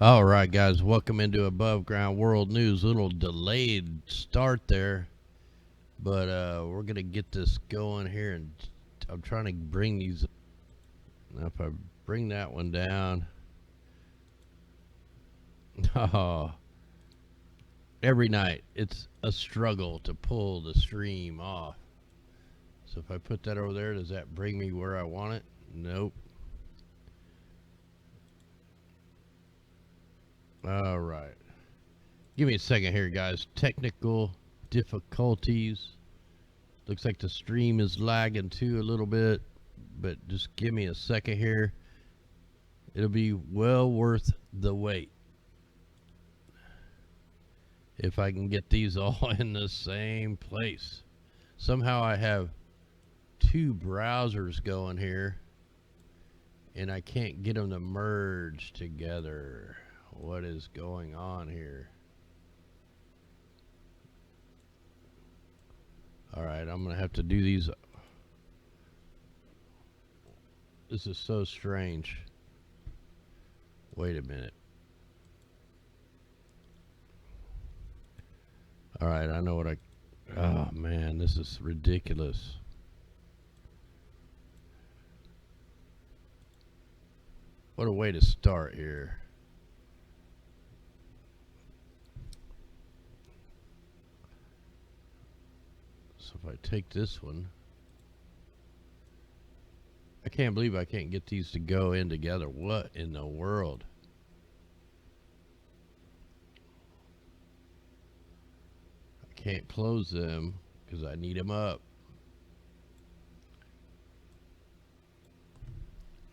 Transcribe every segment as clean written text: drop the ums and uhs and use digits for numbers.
All right, guys, welcome into Above Ground World News. Little delayed start there, but we're gonna get this going here, and I'm trying to bring these. Now, if I bring that one down, oh, every night it's a struggle to pull the stream off. So if I put that over there, does that bring me where I want it? Nope. All right. Give me a second here, guys. Technical difficulties. Looks like the stream is lagging too a little bit, but just give me a second here. It'll be well worth the wait if I can get these all in the same place. Somehow I have two browsers going here, and I can't get them to merge together. What is going on here? All right, I'm gonna have to do these. This is so strange. Wait a minute. All right, I know what I. Oh man, this is ridiculous. What a way to start here. So if I take this one, I can't believe I can't get these to go in together. What in the world? I can't close them because I need them up.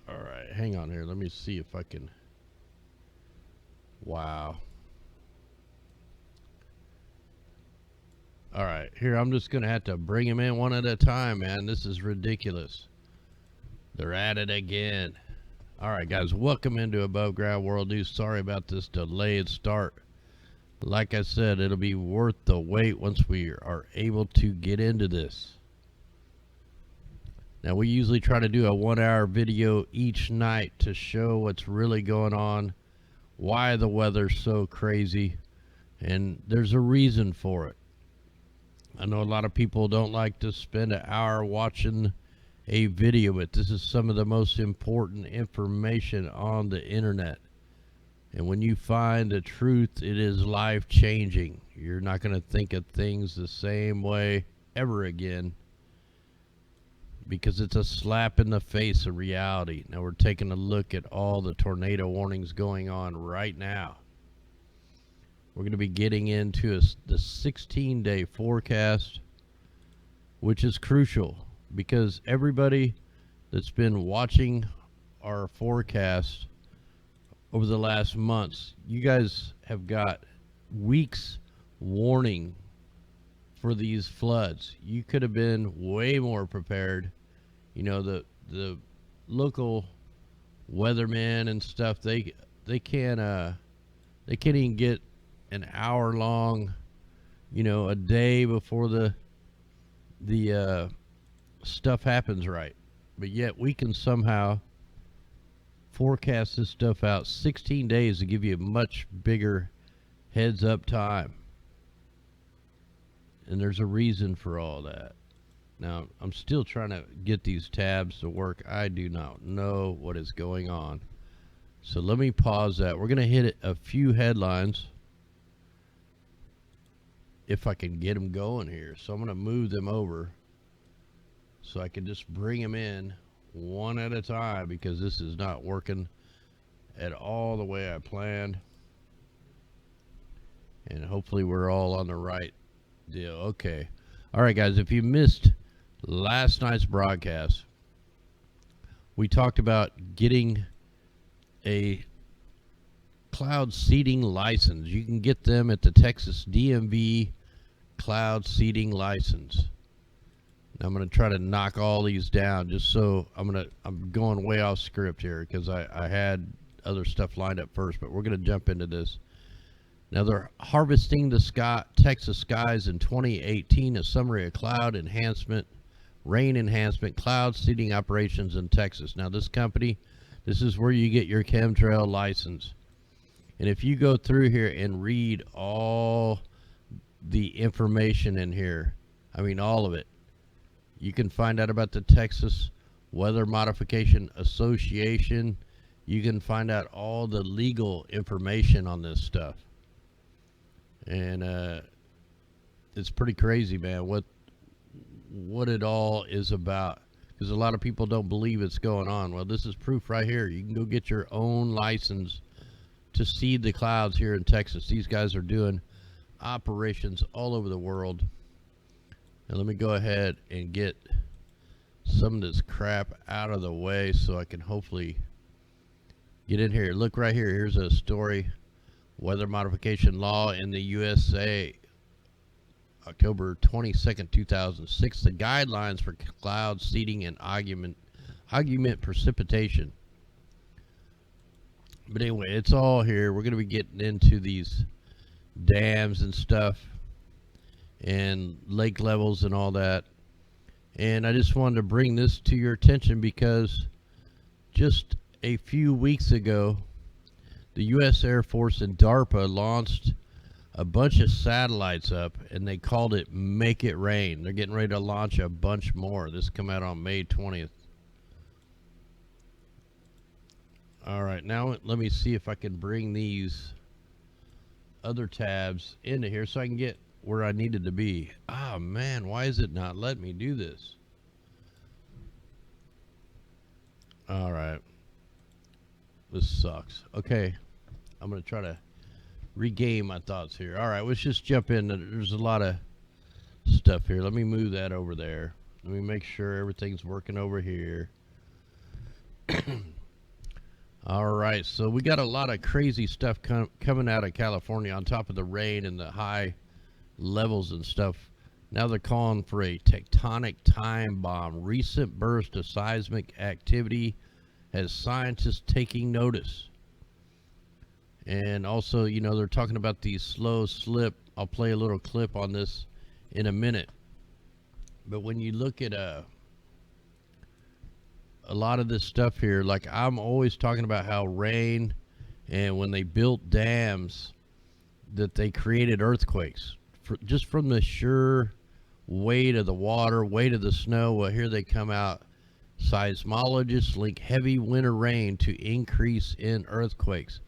All right, hang on here. Let me see if I can. Wow. All right, here I'm just gonna have to bring them in one at a time, man. This is ridiculous. They're at it again. All right, guys, welcome into Above Ground World News. Sorry about this delayed start. Like I said, it'll be worth the wait once we are able to get into this. Now, we usually try to do a 1-hour video each night to show what's really going on, why the weather's so crazy, and there's a reason for it. I know a lot of people don't like to spend an hour watching a video, but this is some of the most important information on the internet. And when you find the truth, it is life-changing. You're not going to think of things the same way ever again, because it's a slap in the face of reality. Now we're taking a look at all the tornado warnings going on right now. We're going to be getting into the 16-day forecast, which is crucial because everybody that's been watching our forecast over the last months, you guys have got weeks warning for these floods. You could have been way more prepared. You know, the local weathermen and stuff, they can't even get an hour long, you know, a day before the stuff happens right. But yet we can somehow forecast this stuff out 16 days to give you a much bigger heads up time. And there's a reason for all that. Now, I'm still trying to get these tabs to work. I do not know what is going on. So let me pause that. We're going to hit a few headlines if I can get them going here. So I'm going to move them over so I can just bring them in one at a time, because this is not working at all the way I planned. And hopefully we're all on the right deal. Okay. All right, guys, if you missed last night's broadcast, we talked about getting a cloud seeding license. You can get them at the Texas DMV cloud seeding license. Now I'm going to try to knock all these down, just so I'm going way off script here because I had other stuff lined up first, but we're going to jump into this. Now, they're harvesting the Texas skies in 2018, a summary of cloud enhancement, rain enhancement, cloud seeding operations in Texas. Now, this company, this is where you get your chemtrail license. And if you go through here and read all the information in here, I mean all of it, you can find out about the Texas Weather Modification Association. You can find out all the legal information on this stuff. And it's pretty crazy, man, what it all is about. Because a lot of people don't believe it's going on. Well, this is proof right here. You can go get your own license to seed the clouds here in Texas. These guys are doing operations all over the world. And let me go ahead and get some of this crap out of the way so I can hopefully get in here. Look right here. Here's a story. Weather modification law in the USA, October 22nd, 2006. The guidelines for cloud seeding and argument precipitation. But anyway, it's all here. We're going to be getting into these dams and stuff and lake levels and all that. And I just wanted to bring this to your attention because just a few weeks ago, the U.S. Air Force and DARPA launched a bunch of satellites up, and they called it Make It Rain. They're getting ready to launch a bunch more. This come out on May 20th. All right, now let me see if I can bring these other tabs into here so I can get where I needed to be. Ah, man, why is it not letting me do this? All right. This sucks. Okay, I'm going to try to regain my thoughts here. All right, let's just jump in. There's a lot of stuff here. Let me move that over there. Let me make sure everything's working over here. All right, so we got a lot of crazy stuff coming out of California on top of the rain and the high levels and stuff. Now they're calling for a tectonic time bomb. Recent burst of seismic activity has scientists taking notice. And also, you know, they're talking about the slow slip. I'll play a little clip on this in a minute. But when you look at a lot of this stuff here, like I'm always talking about how rain and when they built dams that they created earthquakes just from the sheer weight of the water, weight of the snow. Well, here they come out. Seismologists link heavy winter rain to increase in earthquakes.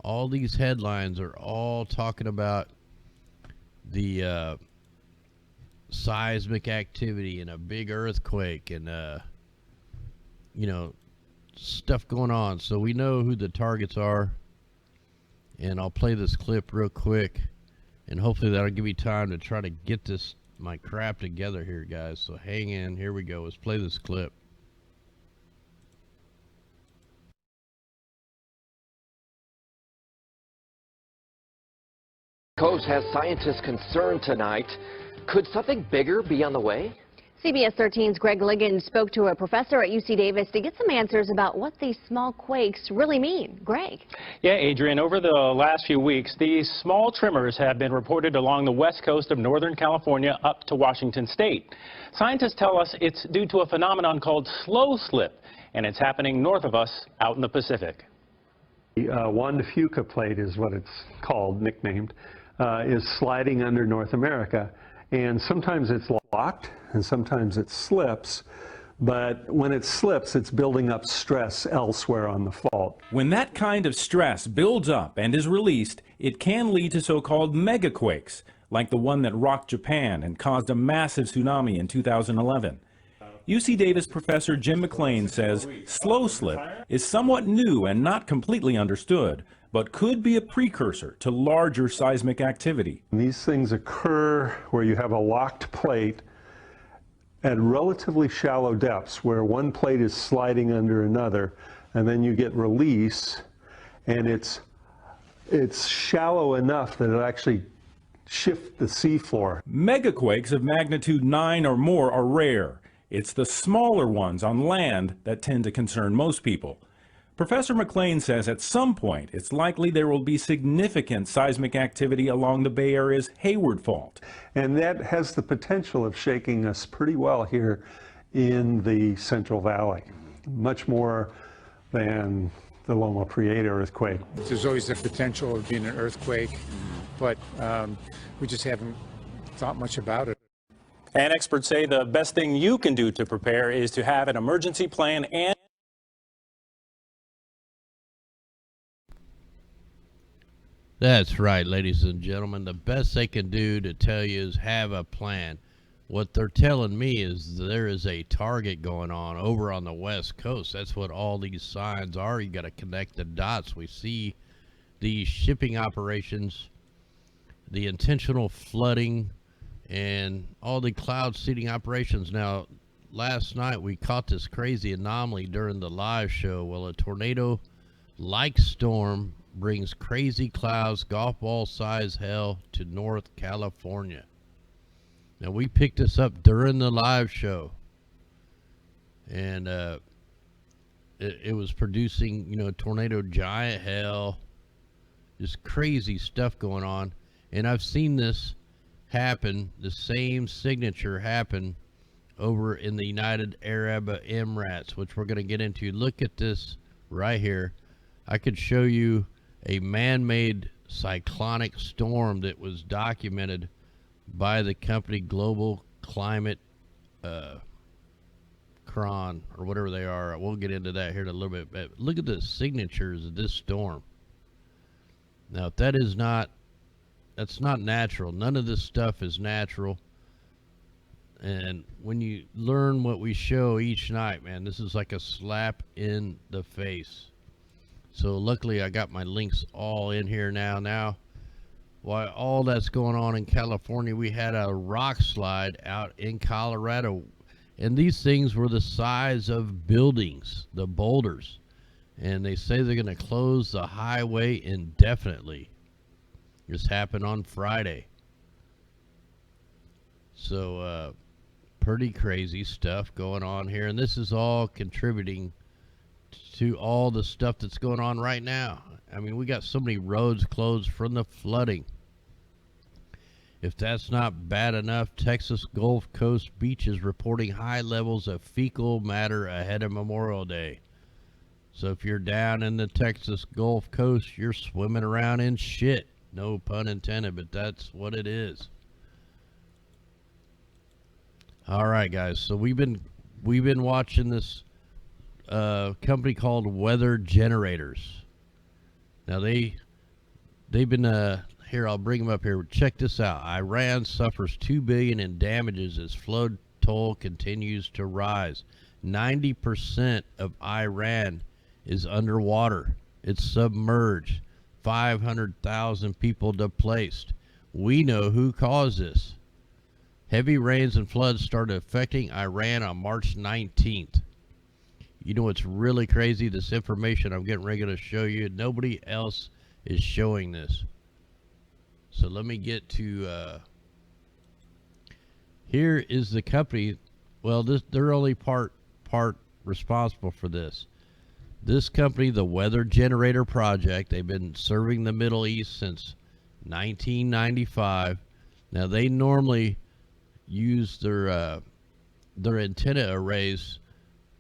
All these headlines are all talking about the seismic activity and a big earthquake and you know, stuff going on. So we know who the targets are, and I'll play this clip real quick, and hopefully that'll give me time to try to get my crap together here, guys. So hang in. Here we go. Let's play this clip. Coast has scientists concerned tonight. Could something bigger be on the way? CBS 13's Greg Liggins spoke to a professor at UC Davis to get some answers about what these small quakes really mean. Greg. Yeah, Adrian, over the last few weeks, these small tremors have been reported along the west coast of Northern California up to Washington state. Scientists tell us it's due to a phenomenon called slow slip, and it's happening north of us out in the Pacific. The Juan de Fuca plate is what it's called, nicknamed, is sliding under North America. And sometimes it's locked and sometimes it slips, but when it slips, it's building up stress elsewhere on the fault. When that kind of stress builds up and is released, it can lead to so-called megaquakes, like the one that rocked Japan and caused a massive tsunami in 2011. UC Davis professor Jim McLean says slow slip is somewhat new and not completely understood, but could be a precursor to larger seismic activity. These things occur where you have a locked plate at relatively shallow depths, where one plate is sliding under another, and then you get release, and it's shallow enough that it actually shifts the seafloor. Megaquakes of magnitude 9 or more are rare. It's the smaller ones on land that tend to concern most people. Professor McLean says at some point it's likely there will be significant seismic activity along the Bay Area's Hayward Fault. And that has the potential of shaking us pretty well here in the Central Valley. Much more than the Loma Prieta earthquake. There's always the potential of being an earthquake, but we just haven't thought much about it. And experts say the best thing you can do to prepare is to have an emergency plan and That's right, ladies and gentlemen. The best they can do to tell you is have a plan. What they're telling me is there is a target going on over on the West Coast. That's what all these signs are. You got to connect the dots. We see the shipping operations, the intentional flooding, and all the cloud seeding operations. Now, last night we caught this crazy anomaly during the live show. Well, a tornado-like storm brings crazy clouds, golf ball size hell to North California. Now, we picked this up during the live show, and it was producing, you know, tornado giant hell, just crazy stuff going on. And I've seen this happen, the same signature happen over in the United Arab Emirates, which we're going to get into. Look at this right here. I could show you a man-made cyclonic storm that was documented by the company Global Climate Cron, or whatever they are. We'll get into that here in a little bit. But look at the signatures of this storm. Now, if that's not natural. None of this stuff is natural. And when you learn what we show each night, man, this is like a slap in the face. So luckily I got my links all in here now. While all that's going on in California, we had a rock slide out in Colorado. And these things were the size of buildings, the boulders. And they say they're going to close the highway indefinitely. This happened on Friday. So, pretty crazy stuff going on here. And this is all contributing to all the stuff that's going on right now. I mean, we got so many roads closed from the flooding. If that's not bad enough, Texas Gulf Coast beaches reporting high levels of fecal matter ahead of Memorial Day. So if you're down in the Texas Gulf Coast, you're swimming around in shit. No pun intended, but that's what it is. All right, guys. So we've been watching this company called Weather Generators. Now they've been here. I'll bring them up here. Check this out. Iran suffers $2 billion in damages as flood toll continues to rise. 90% of Iran is underwater. It's submerged. 500,000 people displaced. We know who caused this. Heavy rains and floods started affecting Iran on March 19th. You know what's really crazy? This information I'm getting ready to show you, nobody else is showing this. So let me get to here is the company. Well, they're only part responsible for this. This company, the Weather Generator Project, they've been serving the Middle East since 1995. Now they normally use their antenna arrays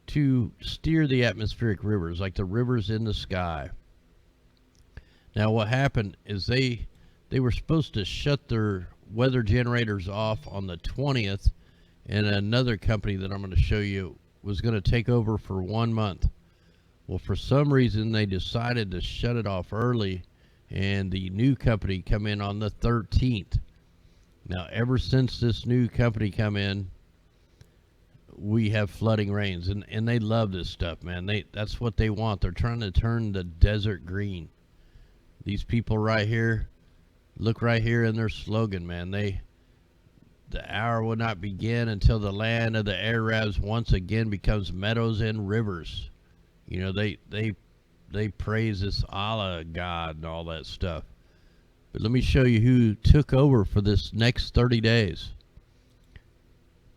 to steer the atmospheric rivers, like the rivers in the sky. Now what happened is they were supposed to shut their weather generators off on the 20th, and another company that I'm going to show you was going to take over for 1 month. Well, for some reason they decided to shut it off early, and the new company come in on the 13th. Now ever since this new company come in, we have flooding rains, and they love this stuff, man. That's what they want. They're trying to turn the desert green. These people right here, look right here in their slogan, man. The hour will not begin until the land of the Arabs once again becomes meadows and rivers. You know, they praise this Allah God and all that stuff. But let me show you who took over for this next 30 days.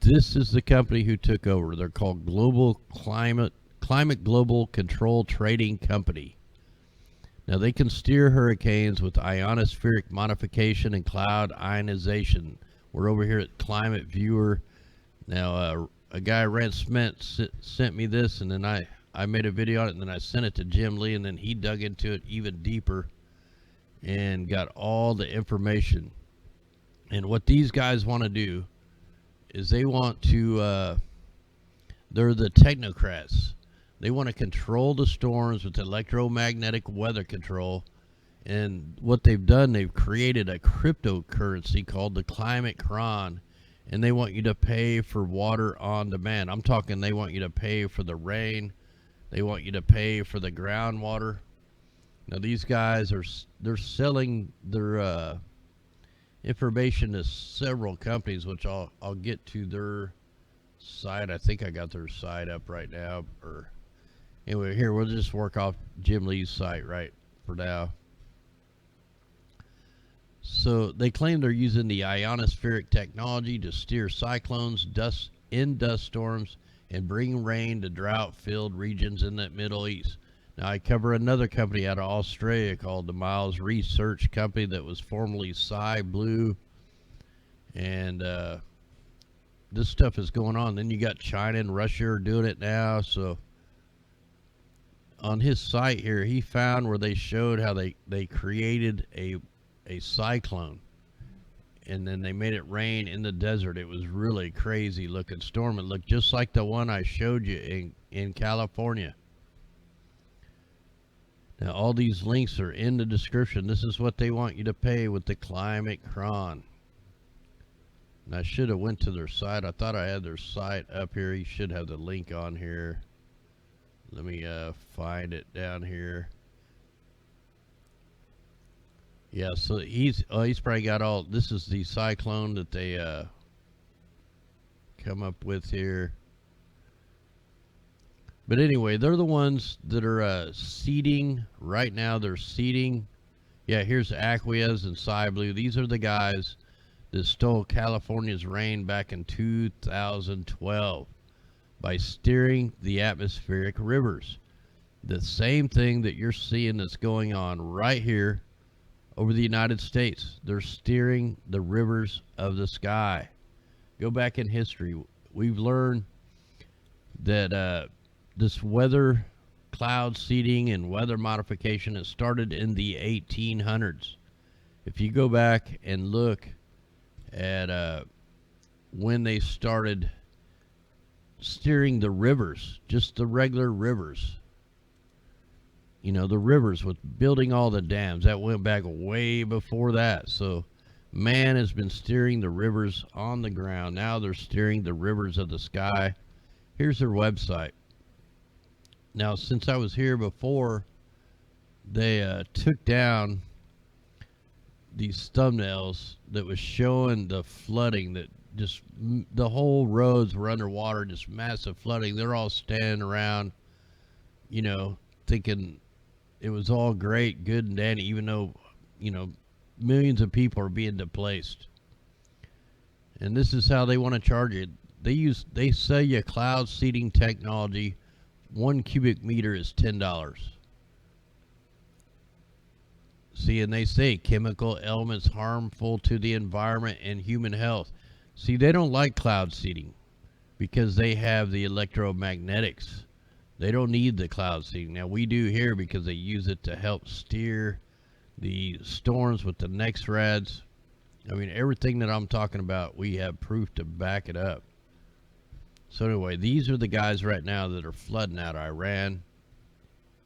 This is the company who took over. They're called Climate Global Control Trading Company. Now they can steer hurricanes with ionospheric modification and cloud ionization. We're over here at Climate Viewer. Now a guy, Rent Smith, sent me this, and then I I made a video on it, and then I sent it to Jim Lee, and then he dug into it even deeper and got all the information. And what these guys want to do is they want to, they're the technocrats. They want to control the storms with electromagnetic weather control. And what they've done, they've created a cryptocurrency called the Climate Cron. And they want you to pay for water on demand. I'm talking they want you to pay for the rain. They want you to pay for the groundwater. Now these guys they're selling their information to several companies, which I'll get to their site. I think I got their site up right now. Or anyway, here we'll just work off Jim Lee's site right for now. So they claim they're using the ionospheric technology to steer cyclones, dust storms, and bring rain to drought-filled regions in the Middle East. Now, I cover another company out of Australia called the Miles Research Company that was formerly Sci Blue. And this stuff is going on. Then you got China and Russia are doing it now. So on his site here, he found where they showed how they created a cyclone, and then they made it rain in the desert. It was really crazy looking storm. It looked just like the one I showed you in California. Now all these links are in the description. This is what they want you to pay with the Climate Cron. And I should have went to their site. I thought I had their site up here. You should have the link on here. Let me find it down here. Yeah, so he's probably got all, this is the cyclone that they come up with here. But anyway, they're the ones that are seeding right now. They're seeding. Yeah, here's Aquas and Sci Blue. These are the guys that stole California's rain back in 2012 by steering the atmospheric rivers. The same thing that you're seeing that's going on right here over the United States. They're steering the rivers of the sky. Go back in history. We've learned that this weather, cloud seeding, and weather modification has started in the 1800s. If you go back and look at when they started steering the rivers, just the regular rivers, you know, the rivers with building all the dams, that went back way before that. So man has been steering the rivers on the ground. Now they're steering the rivers of the sky. Here's their website. Now, since I was here before, they took down these thumbnails that was showing the flooding, that just the whole roads were underwater, just massive flooding. They're all standing around, you know, thinking it was all great, good and dandy, even though, you know, millions of people are being displaced. And this is how they want to charge it. They sell you cloud seeding technology. 1 cubic meter is $10. See, and they say chemical elements harmful to the environment and human health. See, they don't like cloud seeding because they have the electromagnetics. They don't need the cloud seeding. Now we do here because they use it to help steer the storms with the NEXRADs. I mean, everything that I'm talking about, we have proof to back it up. So anyway, these are the guys right now that are flooding out Iran,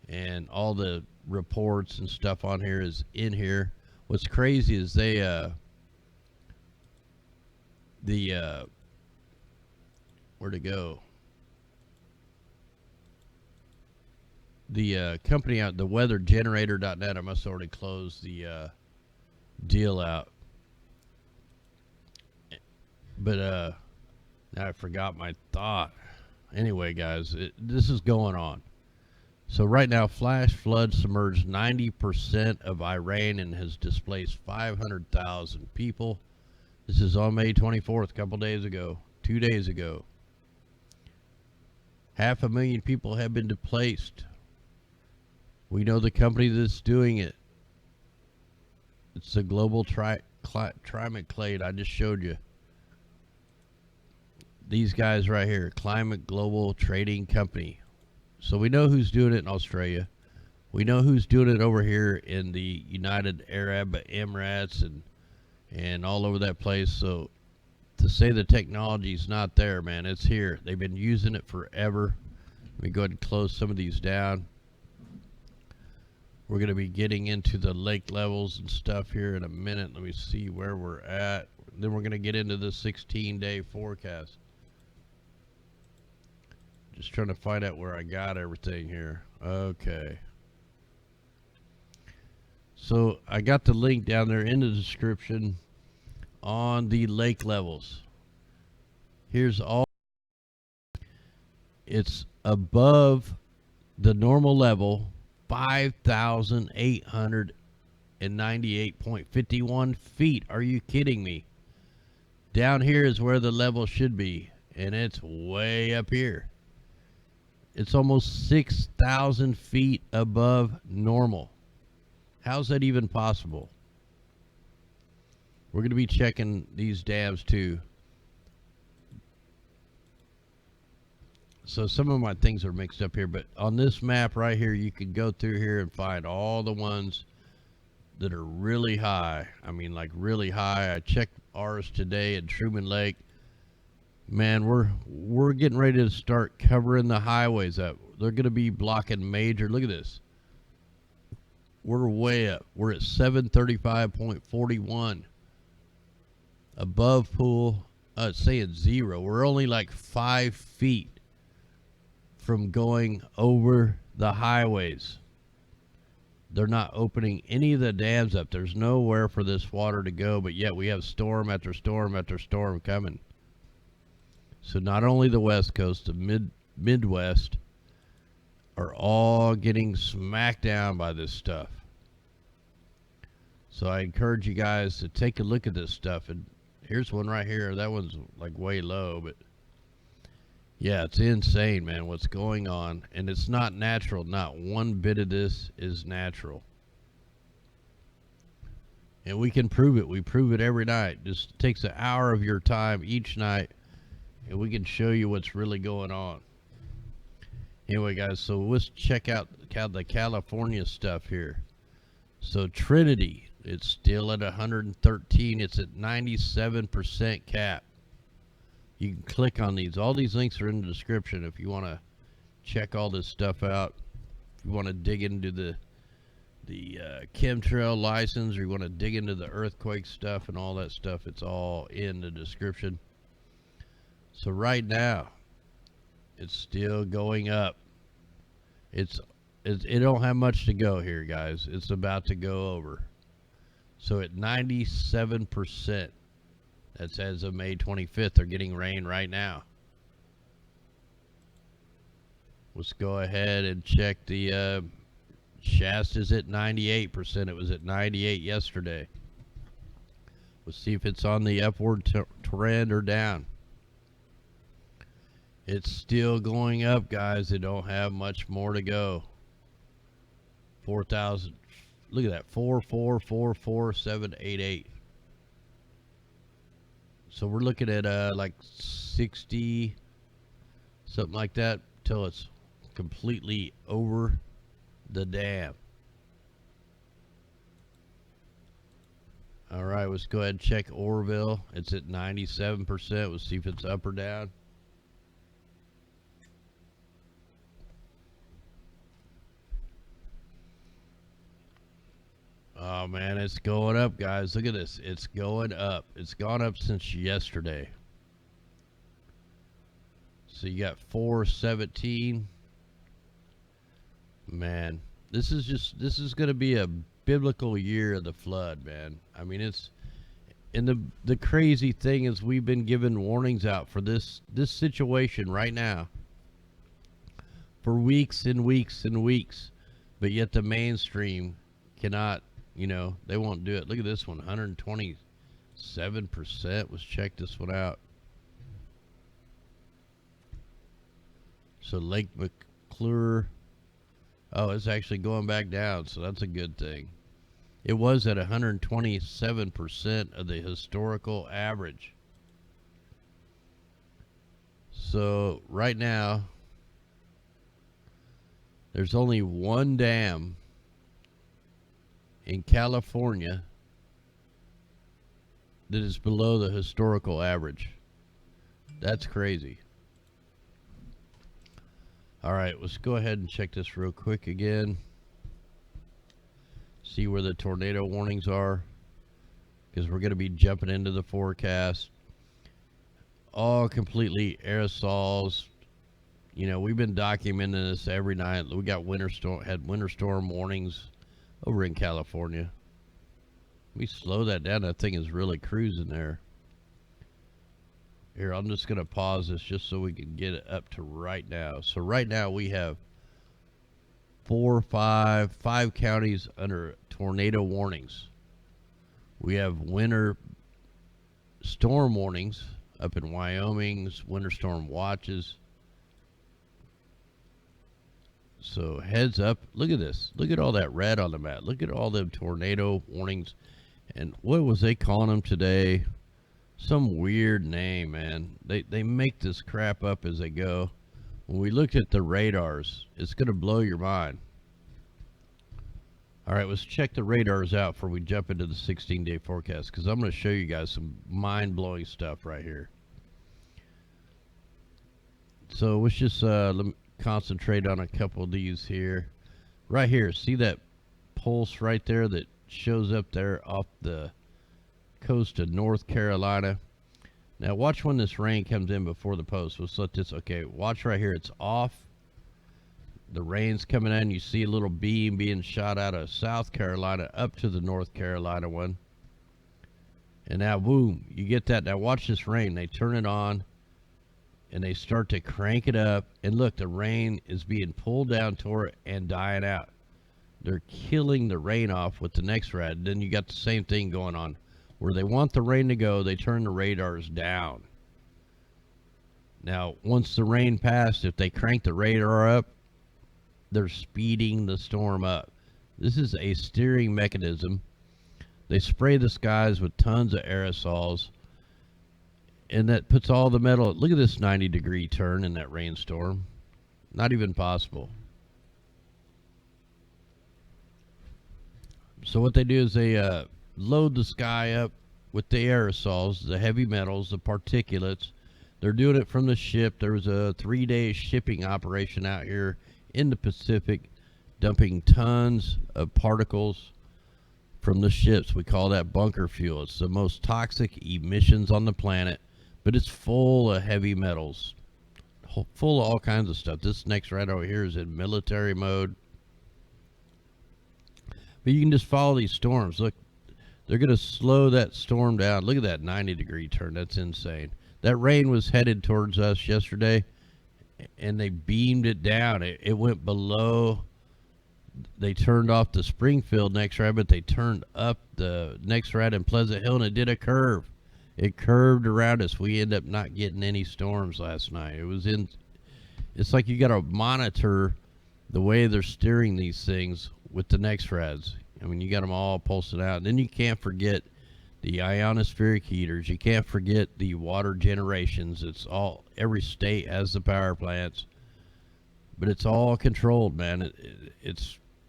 and all the reports and stuff on here is in here. What's crazy is they where'd it go? The company out, the weathergenerator.net, I must have already closed the deal out. But now I forgot my thought. Anyway, guys, this is going on. So right now, flash flood submerged 90% of Iran and has displaced 500,000 people. This is on May 24th, a couple days ago, 2 days ago. 500,000 people have been displaced. We know the company that's doing it. It's the Global Trimaclade I just showed you. These guys right here, Climate Global Trading Company, So we know who's doing it in Australia. We know who's doing it over here in the United Arab Emirates and all over that place. So to say the technology's not there, man, it's here. They've been using it forever. Let me go ahead and close some of these down. We're going to be getting into the lake levels and stuff here in a minute. Let me see where we're at. Then we're going to get into the 16-day forecast. Just trying to find out where I got everything here. Okay. So I got the link down there in the description on the lake levels. Here's all. It's above the normal level, 5,898.51 feet. Are you kidding me? Down here is where the level should be, and it's way up here. It's almost 6,000 feet above normal. How's that even possible? We're going to be checking these dams too. So some of my things are mixed up here, but on this map right here, you can go through here and find all the ones that are really high. I mean, like really high. I checked ours today at Truman Lake. Man, we're getting ready to start covering the highways up. They're going to be blocking major. Look at this. We're way up. We're at 735.41. Above pool, it's saying 0. We're only like 5 feet from going over the highways. They're not opening any of the dams up. There's nowhere for this water to go, but yet we have storm after storm after storm coming. So not only the West Coast, the Midwest are all getting smacked down by this stuff. So I encourage you guys to take a look at this stuff. And here's one right here. That one's like way low, but yeah, it's insane, man, what's going on. And it's not natural. Not one bit of this is natural. And we can prove it. We prove it every night. Just takes an hour of your time each night, and we can show you what's really going on. Anyway, guys, so let's check out the California stuff here. So Trinity, it's still at 113. It's at 97% cap. You can click on these. All these links are in the description if you want to check all this stuff out. If you want to dig into the chemtrail license, or you want to dig into the earthquake stuff and all that stuff, it's all in the description. So right now, it's still going up. It don't have much to go here, guys. It's about to go over. So at 97%, that's as of May 25th. They're getting rain right now. Let's go ahead and check the Shasta's at 98%. It was at 98 yesterday. Let's see if it's on the upward trend or down. It's still going up, guys. They don't have much more to go. 4,000. Look at that. 4,44788. So we're looking at like 60, something like that, till it's completely over the dam. All right, let's go ahead and check Oroville. It's at 97%. We'll see if it's up or down. Oh man, it's going up, guys. Look at this. It's going up. It's gone up since yesterday. So you got 417. Man, this is going to be a biblical year of the flood, man. I mean, it's, and the crazy thing is we've been given warnings out for this situation right now for weeks and weeks and weeks, but yet the mainstream cannot, you know, they won't do it. Look at this one, 127%. Let's check this one out. So Lake McClure, oh, it's actually going back down, so that's a good thing. It was at 127% of the historical average. So right now, There's only one dam in California that is below the historical average. That's crazy. All right, let's go ahead and check this real quick again. See where the tornado warnings are, because we're going to be jumping into the forecast. All completely aerosols. You know, we've been documenting this every night. We got winter storm warnings over in California. We slow that down. That thing is really cruising there. Here, I'm just going to pause this just so we can get it up to right now. So right now we have five counties under tornado warnings. We have winter storm warnings up in Wyoming's winter storm watches. So heads up. Look at this. Look at all that red on the map. Look at all them tornado warnings. And what was they calling them today? Some weird name, man. They make this crap up as they go. When we look at the radars, it's going to blow your mind. All right, let's check the radars out before we jump into the 16-day forecast, because I'm going to show you guys some mind-blowing stuff right here. So let's just let me concentrate on a couple of these here. Right here, see that pulse right there that shows up there off the coast of North Carolina? Now watch when this rain comes in before the post. Let's let this, okay, watch right here. It's off. The rain's coming in. You see a little beam being shot out of South Carolina up to the North Carolina one. And now, boom, you get that. Now watch this rain. They turn it on and they start to crank it up. And look, the rain is being pulled down toward it and dying out. They're killing the rain off with the next rad. Then you got the same thing going on. Where they want the rain to go, they turn the radars down. Now, once the rain passed, if they crank the radar up, they're speeding the storm up. This is a steering mechanism. They spray the skies with tons of aerosols, and that puts all the metal. Look at this 90-degree turn in that rainstorm. Not even possible. So what they do is they load the sky up with the aerosols, the heavy metals, the particulates. They're doing it from the ship. There was a 3-day shipping operation out here in the Pacific, dumping tons of particles from the ships. We call that bunker fuel. It's the most toxic emissions on the planet, but it's full of heavy metals, full of all kinds of stuff. This next right over here is in military mode. But you can just follow these storms. Look, they're going to slow that storm down. Look at that 90-degree turn. That's insane. That rain was headed towards us yesterday, and they beamed it down. It went below. They turned off the Springfield next ride, but they turned up the next ride in Pleasant Hill, and it did a curve. It curved around us. We ended up not getting any storms last night. It's like you got to monitor the way they're steering these things with the next rads. I mean, you got them all pulsing out. And then you can't forget the ionospheric heaters. You can't forget the water generations. Every state has the power plants, but it's all controlled, man.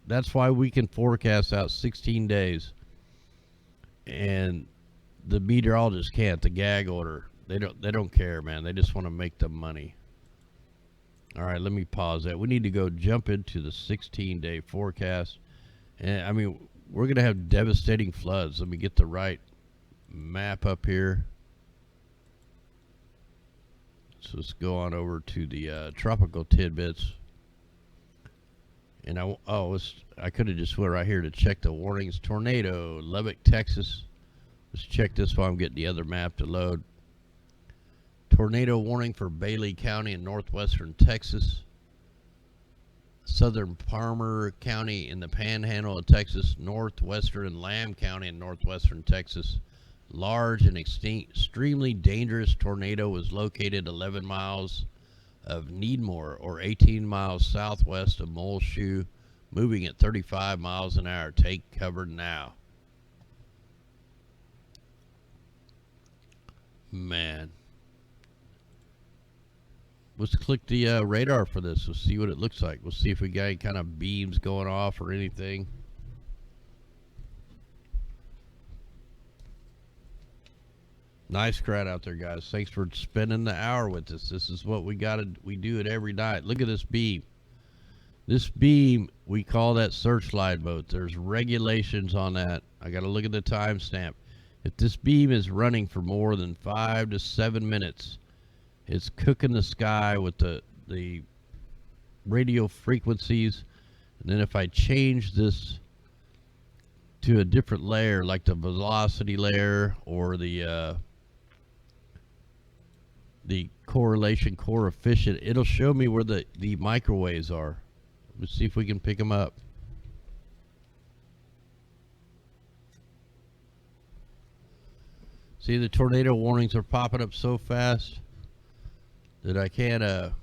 That's why we can forecast out 16 days, and the meteorologists can't. The gag order, they don't care, man. They just want to make the money. All right, let me pause that. We need to go jump into the 16-day forecast. And I mean, we're going to have devastating floods. Let me get the right map up here. So let's go on over to the tropical tidbits. And I could have just went right here to check the warnings. Tornado, Lubbock, Texas. Let's check this while I'm getting the other map to load. Tornado warning for Bailey County in northwestern Texas. Southern Palmer County in the Panhandle of Texas. Northwestern Lamb County in northwestern Texas. Large and extremely dangerous tornado was located 11 miles of Needmore, or 18 miles southwest of Muleshoe, moving at 35 miles an hour. Take cover now. Man. let's click the radar for this. We'll see what it looks like. We'll see if we got any kind of beams going off or anything. Nice crowd out there, guys. Thanks for spending the hour with us. This is what we do it every night. Look at this beam. This beam, we call that searchlight mode. There's regulations on that. I got to look at the timestamp. If this beam is running for more than 5 to 7 minutes, it's cooking the sky with the radio frequencies. And then if I change this to a different layer, like the velocity layer or the correlation coefficient, it'll show me where the microwaves are. Let's see if we can pick them up. See, the tornado warnings are popping up so fast that I can't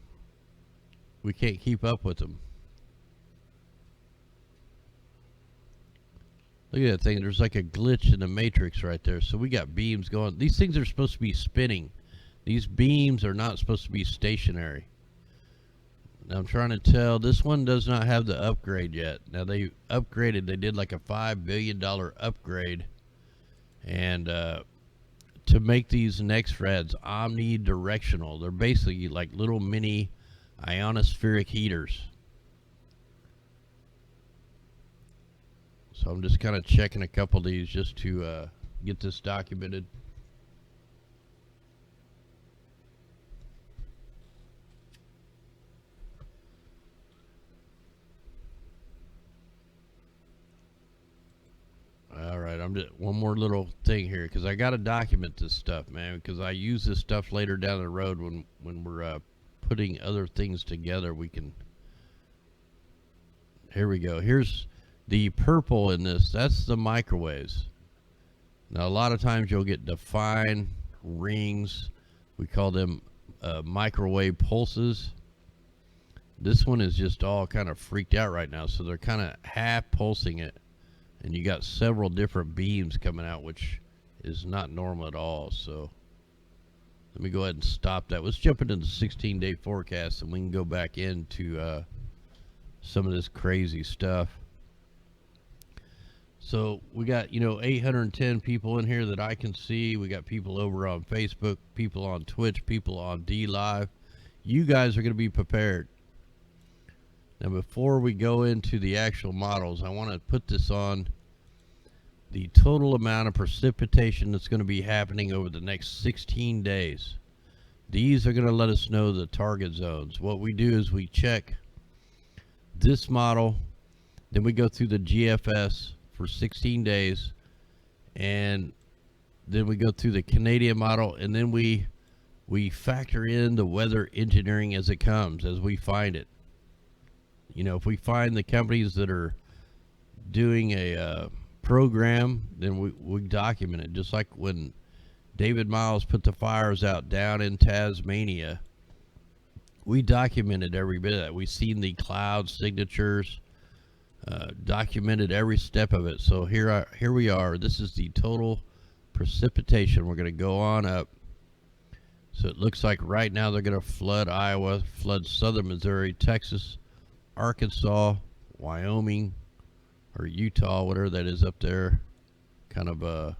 we can't keep up with them. Look at that thing. There's like a glitch in the matrix right there. So we got beams going. These things are supposed to be spinning. These beams are not supposed to be stationary. Now I'm trying to tell, this one does not have the upgrade yet. Now they upgraded, they did like a $5 billion upgrade. And to make these NextRads omnidirectional, they're basically like little mini ionospheric heaters. So I'm just kind of checking a couple of these just to get this documented. All right, I'm just one more little thing here because I got to document this stuff, man, because I use this stuff later down the road when we're putting other things together. We can. Here we go. Here's the purple in this. That's the microwaves. Now, a lot of times you'll get defined rings. We call them microwave pulses. This one is just all kind of freaked out right now, so they're kind of half pulsing it. And you got several different beams coming out, which is not normal at all. So let me go ahead and stop that. Let's jump into the 16-day forecast, and we can go back into some of this crazy stuff. So we got, 810 people in here that I can see. We got people over on Facebook, people on Twitch, people on DLive. You guys are going to be prepared. Now, before we go into the actual models, I want to put this on the total amount of precipitation that's going to be happening over the next 16 days. These are going to let us know the target zones. What we do is we check this model, then we go through the GFS for 16 days, and then we go through the Canadian model, and then we factor in the weather engineering as it comes, as we find it. If we find the companies that are doing a program, then we document it. Just like when David Miles put the fires out down in Tasmania, we documented every bit of that. We've seen the cloud signatures, documented every step of it. So here we are. This is the total precipitation. We're going to go on up. So it looks like right now they're going to flood Iowa, flood southern Missouri, Texas, Arkansas, Wyoming, or Utah, whatever that is up there. Kind of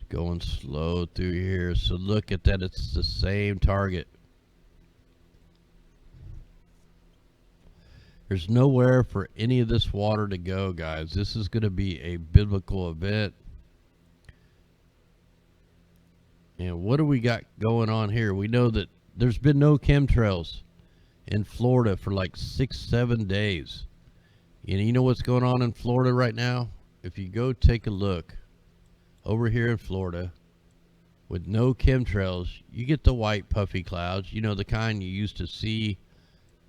going slow through here. So look at that. It's the same target. There's nowhere for any of this water to go, guys. This is going to be a biblical event. And what do we got going on here? We know that there's been no chemtrails in Florida for like 6-7 days. And you know what's going on in Florida right now? If you go take a look over here in Florida with no chemtrails, you get the white puffy clouds, the kind you used to see,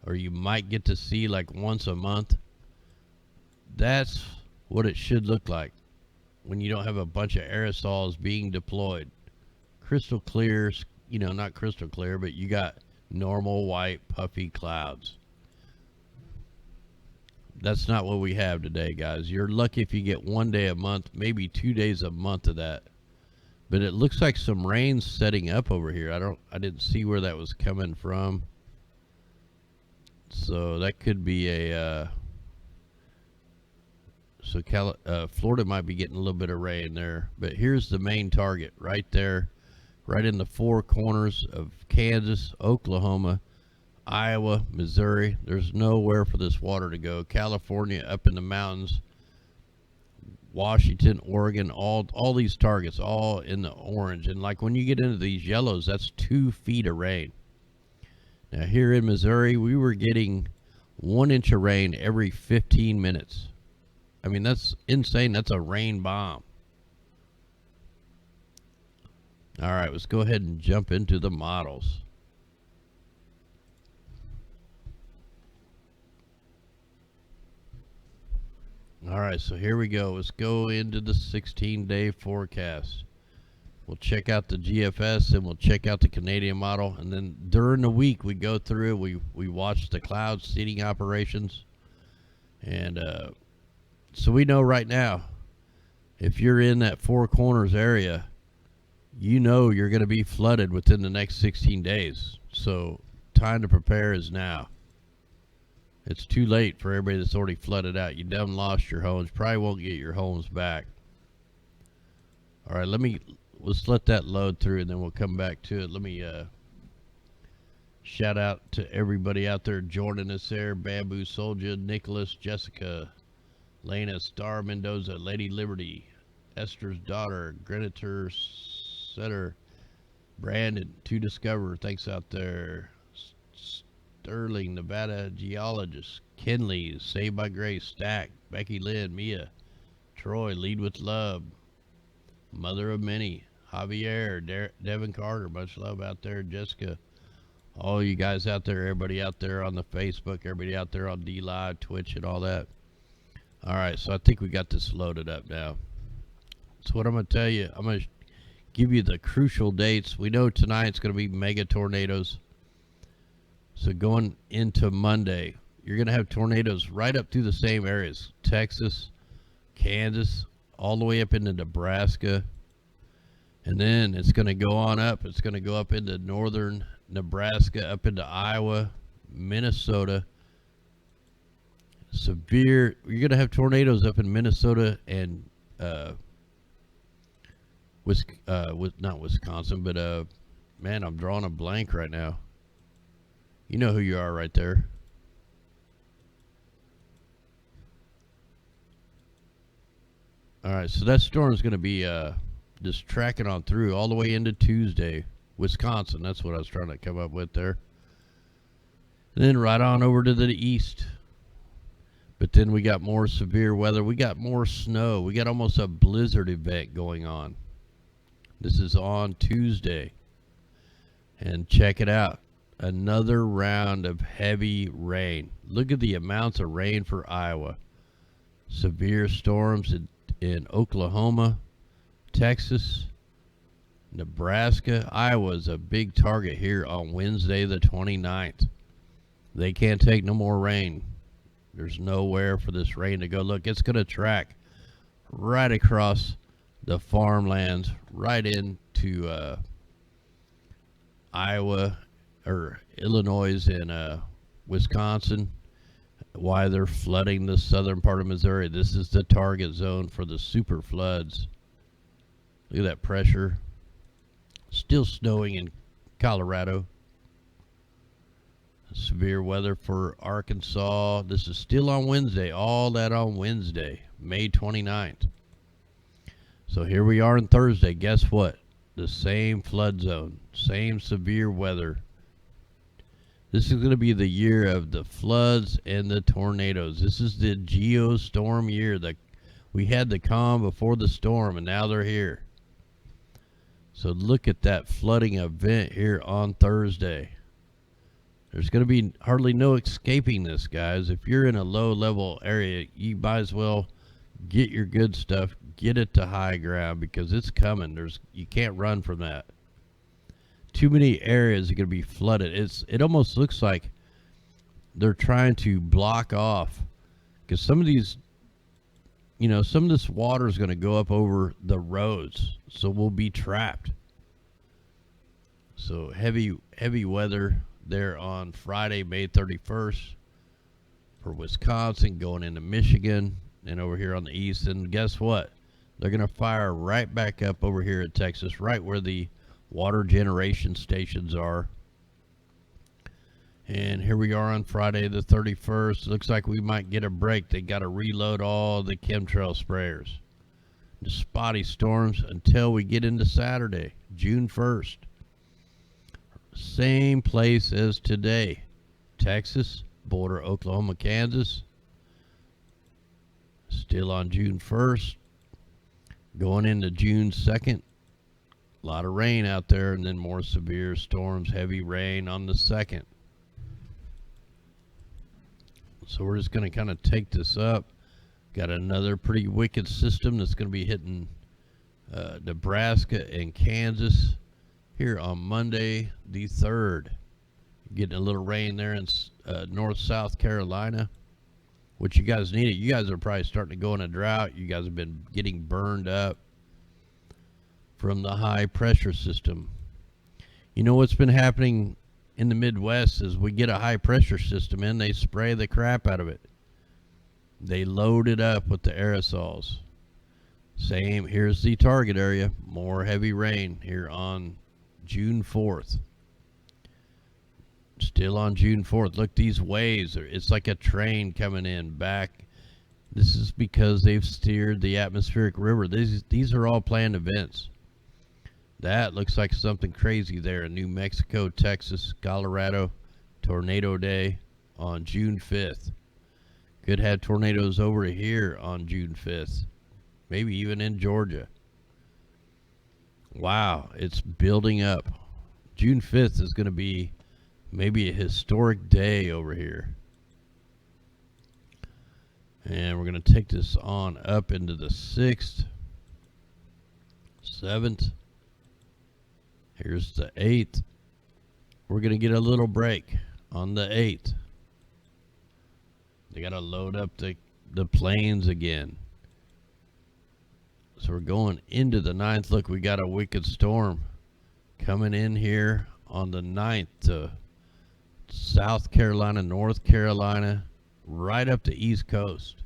or you might get to see like once a month. That's what it should look like when you don't have a bunch of aerosols being deployed. Crystal clear, not crystal clear, but you got normal white puffy clouds. That's not what we have today, guys. You're lucky if you get 1 day a month, maybe 2 days a month of that. But it looks like some rain's setting up over here. I didn't see where that was coming from. So that could be a Florida might be getting a little bit of rain there. But here's the main target right there, right in the four corners of Kansas, Oklahoma, Iowa, Missouri. There's nowhere for this water to go. California up in the mountains, Washington, Oregon, all these targets, all in the orange. And like when you get into these yellows, that's 2 feet of rain. Now here in Missouri, we were getting 1 inch of rain every 15 minutes. I mean, that's insane. That's a rain bomb. All right, let's go ahead and jump into the models. All right, so here we go. Let's go into the 16-day forecast. We'll check out the GFS and we'll check out the Canadian model. And then during the week, we go through, we watch the cloud seeding operations. And so we know right now, if you're in that Four Corners area, you know you're going to be flooded within the next 16 days. So time to prepare is now. It's too late for everybody that's already flooded out. You done lost your homes. Probably won't get your homes back. All right, let's let that load through and then we'll come back to it. Let me shout out to everybody out there joining us there. Bamboo Soldier, Nicholas, Jessica, Lena, Star Mendoza, Lady Liberty, Esther's daughter, Grenitor Setter, Brandon, To Discover, thanks out there. Sterling, Nevada Geologist, Kinley, Saved by Grace, Stack, Becky Lynn, Mia, Troy, Lead with Love, Mother of Many, Javier, Devin Carter, much love out there, Jessica, all you guys out there, everybody out there on the Facebook, everybody out there on D-Live, Twitch, and all that. All right, so I think we got this loaded up now. So what I'm going to tell you, I'm going to give you the crucial dates. We know tonight's going to be mega tornadoes. So going into Monday, you're going to have tornadoes right up through the same areas. Texas, Kansas, all the way up into Nebraska. And then it's going to go on up. It's going to go up into northern Nebraska, up into Iowa, Minnesota. Severe. You're going to have tornadoes up in Minnesota and not Wisconsin, but man, I'm drawing a blank right now. You know who you are right there. All right, so that storm is going to be just tracking on through all the way into Tuesday, Wisconsin. That's what I was trying to come up with there. And then right on over to the east. But then we got more severe weather. We got more snow. We got almost a blizzard event going on. This is on Tuesday. And check it out. Another round of heavy rain. Look at the amounts of rain for Iowa. Severe storms in Oklahoma, Texas, Nebraska. Iowa's a big target here on Wednesday the 29th. They can't take no more rain. There's nowhere for this rain to go. Look, it's going to track right across the farmlands, right into Iowa, or Illinois and Wisconsin. Why they're flooding the southern part of Missouri. This is the target zone for the super floods. Look at that pressure. Still snowing in Colorado. Severe weather for Arkansas. This is still on Wednesday. All that on Wednesday, May 29th. So here we are on Thursday. Guess what? The same flood zone. Same severe weather. This is going to be the year of the floods and the tornadoes. This is the geostorm year. We had the calm before the storm, and now they're here. So look at that flooding event here on Thursday. There's going to be hardly no escaping this, guys. If you're in a low-level area, you might as well get your good stuff, get it to high ground, because it's coming. You can't run from that. Too many areas are going to be flooded. It almost looks like they're trying to block off, because some of these you know, some of this water is going to go up over the roads, so we'll be trapped. So heavy weather there on Friday, May 31st for Wisconsin, going into Michigan and over here on the east. And guess what? They're going to fire right back up over here at Texas, right where the water generation stations are. And here we are on Friday the 31st. Looks like we might get a break. They got to reload all the chemtrail sprayers. The spotty storms until we get into Saturday, June 1st. Same place as today. Texas, border Oklahoma, Kansas. Still on June 1st. Going into June 2nd. A lot of rain out there, and then more severe storms, heavy rain on the 2nd. So we're just going to kind of take this up. Got another pretty wicked system that's going to be hitting Nebraska and Kansas here on Monday the 3rd. Getting a little rain there in North South Carolina, which you guys need it. You guys are probably starting to go in a drought. You guys have been getting burned up from the high pressure system. You know what's been happening in the Midwest is we get a high pressure system in, they spray the crap out of it. They load it up with the aerosols. Same, here's the target area. More heavy rain here on June 4th. Still on June 4th. Look, these waves, it's like a train coming in back. This is because they've steered the atmospheric river. These are all planned events. That looks like something crazy there in New Mexico, Texas, Colorado. Tornado day on June 5th. Could have tornadoes over here on June 5th. Maybe even in Georgia. Wow, it's building up. June 5th is going to be maybe a historic day over here. And we're going to take this on up into the 6th, 7th. Here's the 8th. We're going to get a little break on the 8th. They got to load up the planes again. So we're going into the 9th. Look, we got a wicked storm coming in here on the 9th to South Carolina, North Carolina, right up the East Coast.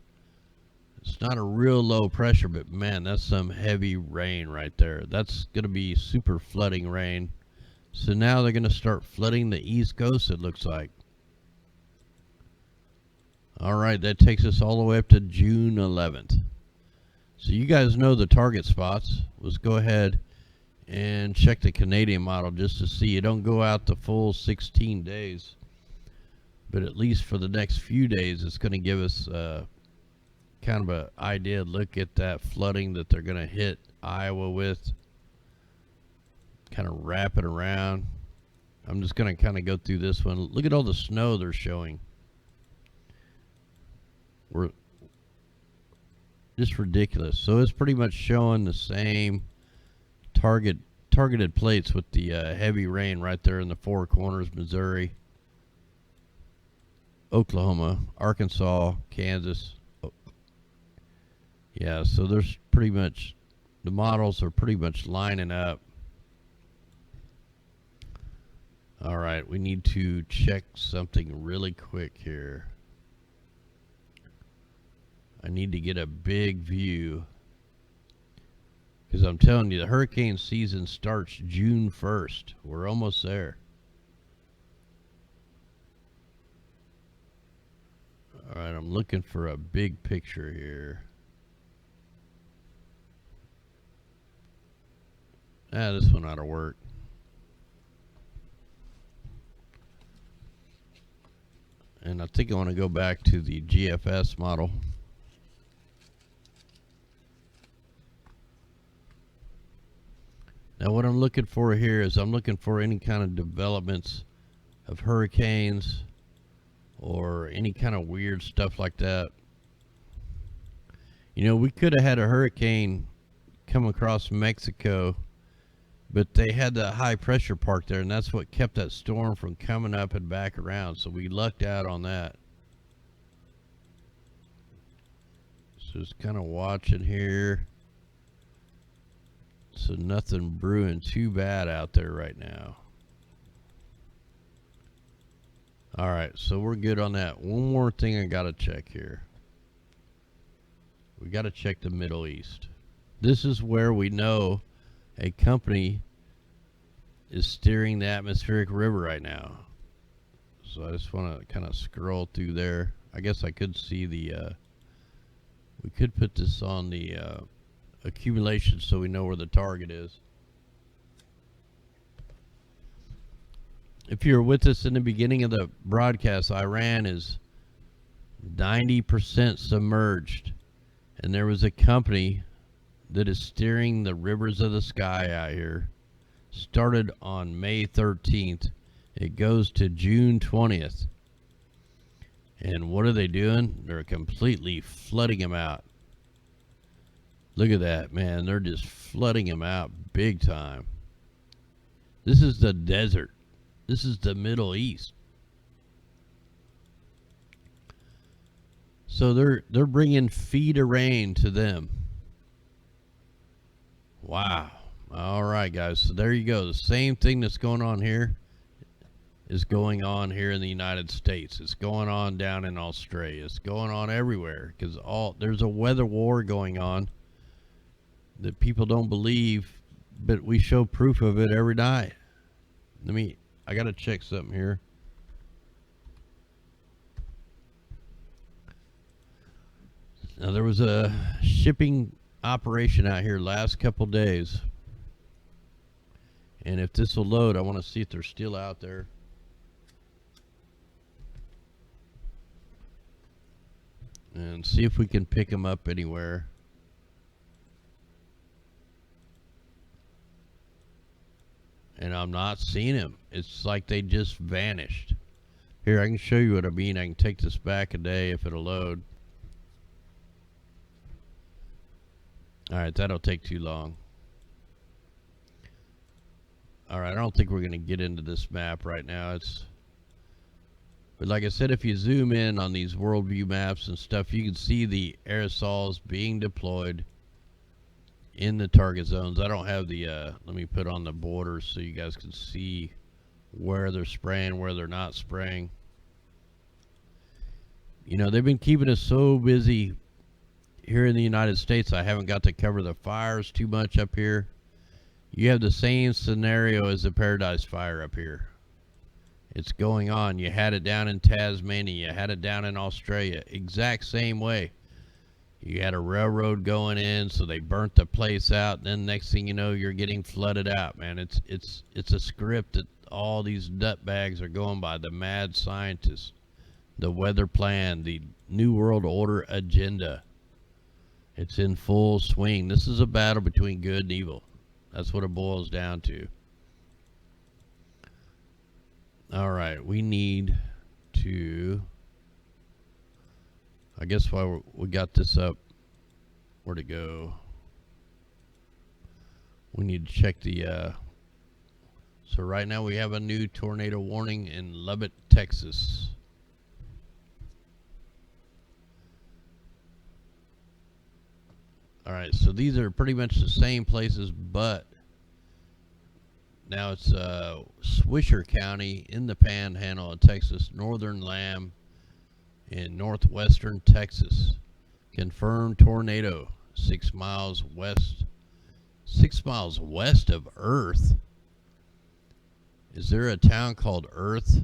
It's not a real low pressure, but man, that's some heavy rain right there. That's going to be super flooding rain. So now they're going to start flooding the East Coast, it looks like. All right, that takes us all the way up to June 11th. So you guys know the target spots. Let's go ahead and check the Canadian model just to see. It don't go out the full 16 days. But at least for the next few days, it's going to give us kind of an idea. Look at that flooding that they're going to hit Iowa with. Kind of wrap it around. I'm just going to kind of go through this one. Look at all the snow they're showing. We're just ridiculous. So it's pretty much showing the same targeted plates with the heavy rain right there in the Four Corners, Missouri, Oklahoma, Arkansas, Kansas. Oh. Yeah, so there's pretty much, the models are pretty much lining up. All right, we need to check something really quick here. I need to get a big view, because I'm telling you, the hurricane season starts June 1st. We're almost there. All right, I'm looking for a big picture here. This one ought to work. And I think I want to go back to the GFS model. Now what I'm looking for here is I'm looking for any kind of developments of hurricanes or any kind of weird stuff like that. You know, we could have had a hurricane come across Mexico, but they had that high pressure park there, and that's what kept that storm from coming up and back around. So we lucked out on that. So just kind of watching here. So nothing brewing too bad out there right now. All right, so we're good on that. One more thing I gotta check here. We gotta check the Middle East. This is where we know a company is steering the atmospheric river right now. So I just want to kind of scroll through there. I guess I could see the, we could put this on the accumulation so we know where the target is. If you're with us in the beginning of the broadcast, Iran is 90% submerged. And there was a company that is steering the rivers of the sky out here. Started on May 13th. It goes to June 20th. And what are they doing? They're completely flooding them out. Look at that, man. They're just flooding them out big time. This is the desert. This is the Middle East. So they're bringing feet of rain to them. Wow. All right, guys. So there you go. The same thing that's going on here is going on here in the United States. It's going on down in Australia. It's going on everywhere because there's a weather war going on that people don't believe, but we show proof of it every night. I got to check something here. Now, there was a shipping operation out here last couple days. And if this will load, I want to see if they're still out there. And see if we can pick them up anywhere. And I'm not seeing them. It's like they just vanished. Here, I can show you what I mean. I can take this back a day if it'll load. All right, that'll take too long. All right, I don't think we're going to get into this map right now. But like I said, if you zoom in on these worldview maps and stuff, you can see the aerosols being deployed in the target zones. I don't have the, let me put on the border so you guys can see where they're spraying, where they're not spraying. You know, they've been keeping us so busy here in the United States, I haven't got to cover the fires too much up here. You have the same scenario as the Paradise Fire up here. It's going on. You had it down in Tasmania. You had it down in Australia. Exact same way. You had a railroad going in, so they burnt the place out. Then next thing you know, you're getting flooded out, man. It's a script that all these nutbags are going by. The mad scientists, the weather plan, the New World Order agenda. It's in full swing. This is a battle between good and evil. That's what it boils down to. All right, we need to, I guess while we got this up, where'd it go? We need to check the, so right now we have a new tornado warning in Lubbock, Texas. All right, so these are pretty much the same places, but now it's Wxr County in the Panhandle of Texas, Northern Lamb in northwestern Texas. Confirmed tornado 6 miles west. 6 miles west of Earth. Is there a town called Earth?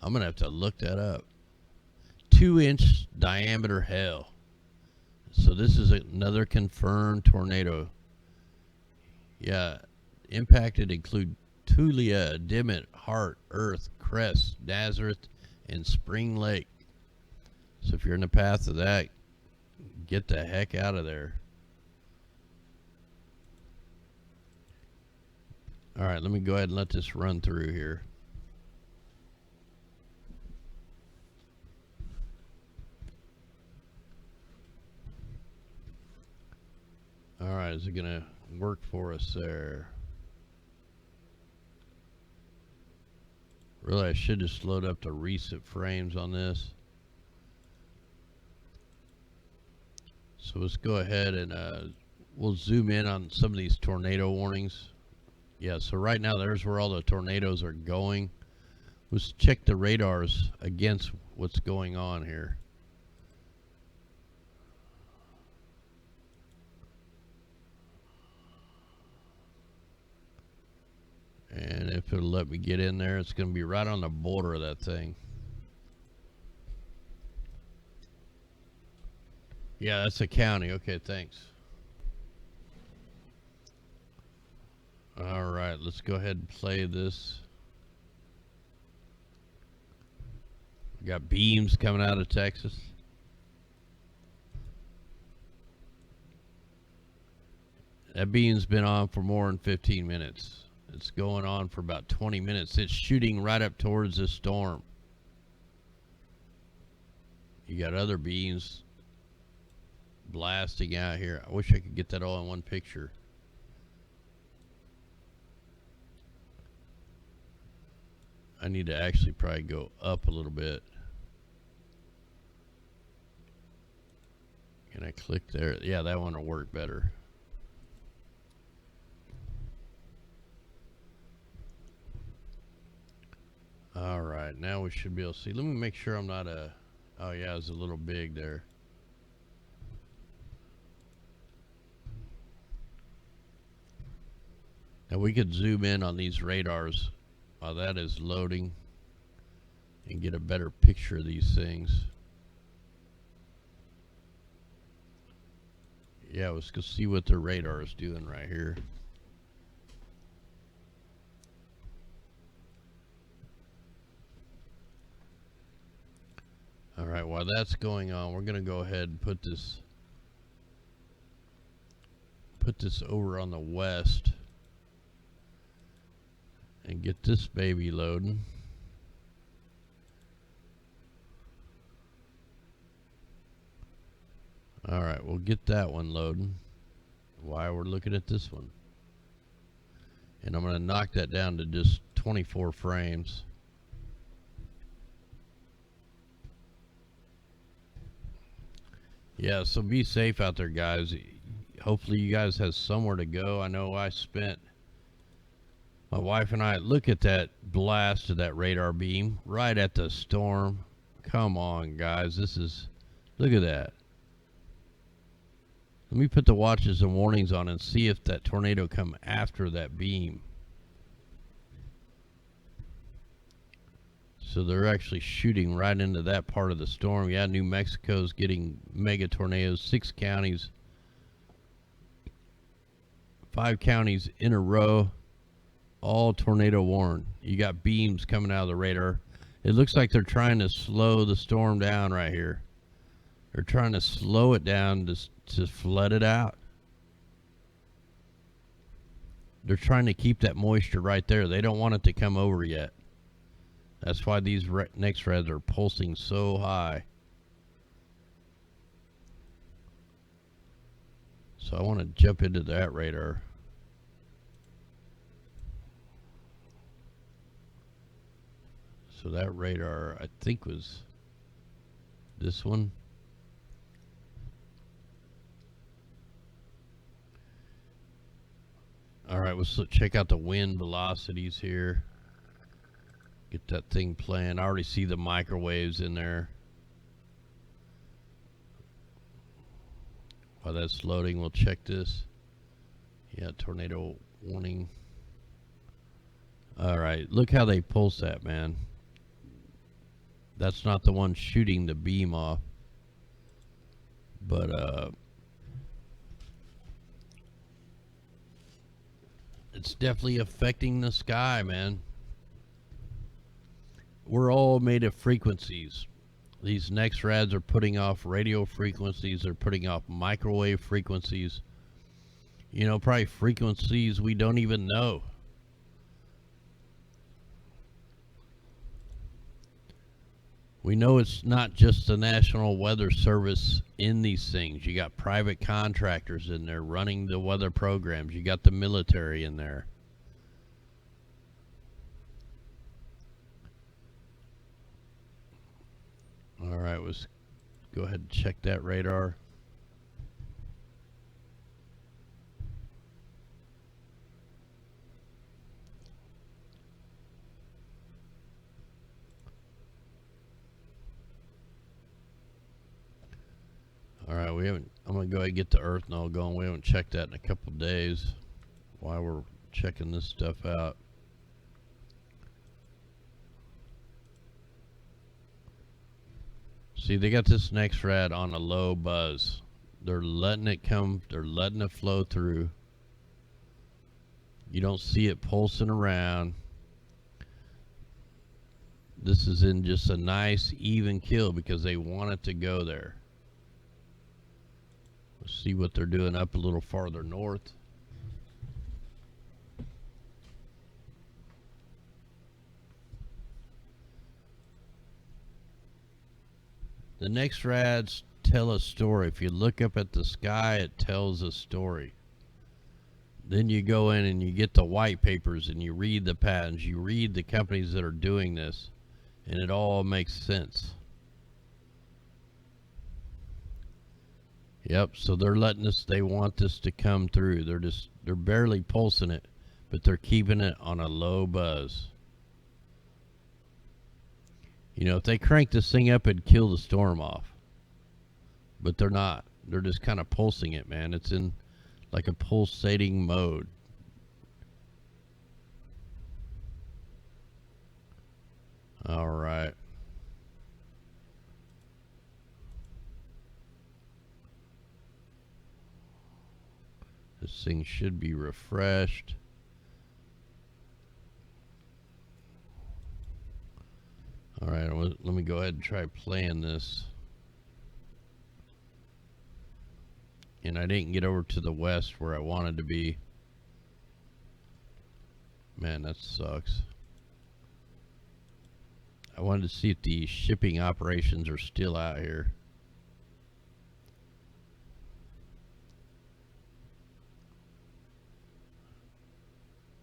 I'm gonna have to look that up. 2-inch diameter hail. So this is another confirmed tornado. Yeah, impacted include Tulia, Dimmitt, Hart, Earth, Crest, Nazareth, and Spring Lake. So if you're in the path of that, get the heck out of there. All right, let me go ahead and let this run through here. All right, is it gonna work for us there? Really, I should just load up the recent frames on this. So let's go ahead and we'll zoom in on some of these tornado warnings. Yeah, so right now there's where all the tornadoes are going. Let's check the radars against what's going on here. And if it'll let me get in there, it's going to be right on the border of that thing. Yeah, that's a county. Okay, thanks. All right, let's go ahead and play this. We got beams coming out of Texas. That beam's been on for more than 15 minutes. It's going on for about 20 minutes. It's shooting right up towards the storm. You got other beams blasting out here. I wish I could get that all in one picture. I need to actually probably go up a little bit. Can I click there? Yeah, that one will work better. All right, now we should be able to see. Let me make sure I'm not a... Oh yeah, it's a little big there. Now we could zoom in on these radars while that is loading and get a better picture of these things. Yeah, let's go see what the radar is doing right here. All right, while that's going on, we're gonna go ahead and put this over on the west and get this baby loading. All right, we'll get that one loading while we're looking at this one. And I'm gonna knock that down to just 24 frames. Yeah, so be safe out there, guys. Hopefully you guys have somewhere to go. I know my wife and I, look at that blast of that radar beam right at the storm. Come on, guys. Look at that. Let me put the watches and warnings on and see if that tornado come after that beam. So they're actually shooting right into that part of the storm. Yeah, New Mexico's getting mega tornadoes. 6 counties, 5 counties in a row, all tornado warned. You got beams coming out of the radar. It looks like they're trying to slow the storm down right here. They're trying to slow it down to flood it out. They're trying to keep that moisture right there. They don't want it to come over yet. That's why these next reds are pulsing so high. So I want to jump into that radar. So that radar, I think, was this one. All right, let's check out the wind velocities here. Get that thing playing. I already see the microwaves in there. While that's loading, we'll check this. Yeah, tornado warning. All right, look how they pulse that, man. That's not the one shooting the beam off. But it's definitely affecting the sky, man. We're all made of frequencies. These next rads are putting off radio frequencies. They're putting off microwave frequencies. You know, probably frequencies we don't even know. We know it's not just the National Weather Service in these things. You got private contractors in there running the weather programs. You got the military in there. All right, let's go ahead and check that radar. All right, we haven't. I'm gonna go ahead and get the earth null going. We haven't checked that in a couple days. While we're checking this stuff out. See, they got this next rad on a low buzz. They're letting it come. They're letting it flow through. You don't see it pulsing around. This is in just a nice even kill because they want it to go there. Let's see what they're doing up a little farther north. The next rads tell a story. If you look up at the sky, it tells a story. Then you go in and you get the white papers and you read the patents, you read the companies that are doing this, and it all makes sense. Yep, so they're letting us, they want this to come through. They're barely pulsing it, but they're keeping it on a low buzz. You know, if they crank this thing up, it'd kill the storm off. But they're not. They're just kind of pulsing it, man. It's in like a pulsating mode. All right. This thing should be refreshed. All right, let me go ahead and try playing this. And I didn't get over to the west where I wanted to be. Man, that sucks. I wanted to see if the shipping operations are still out here.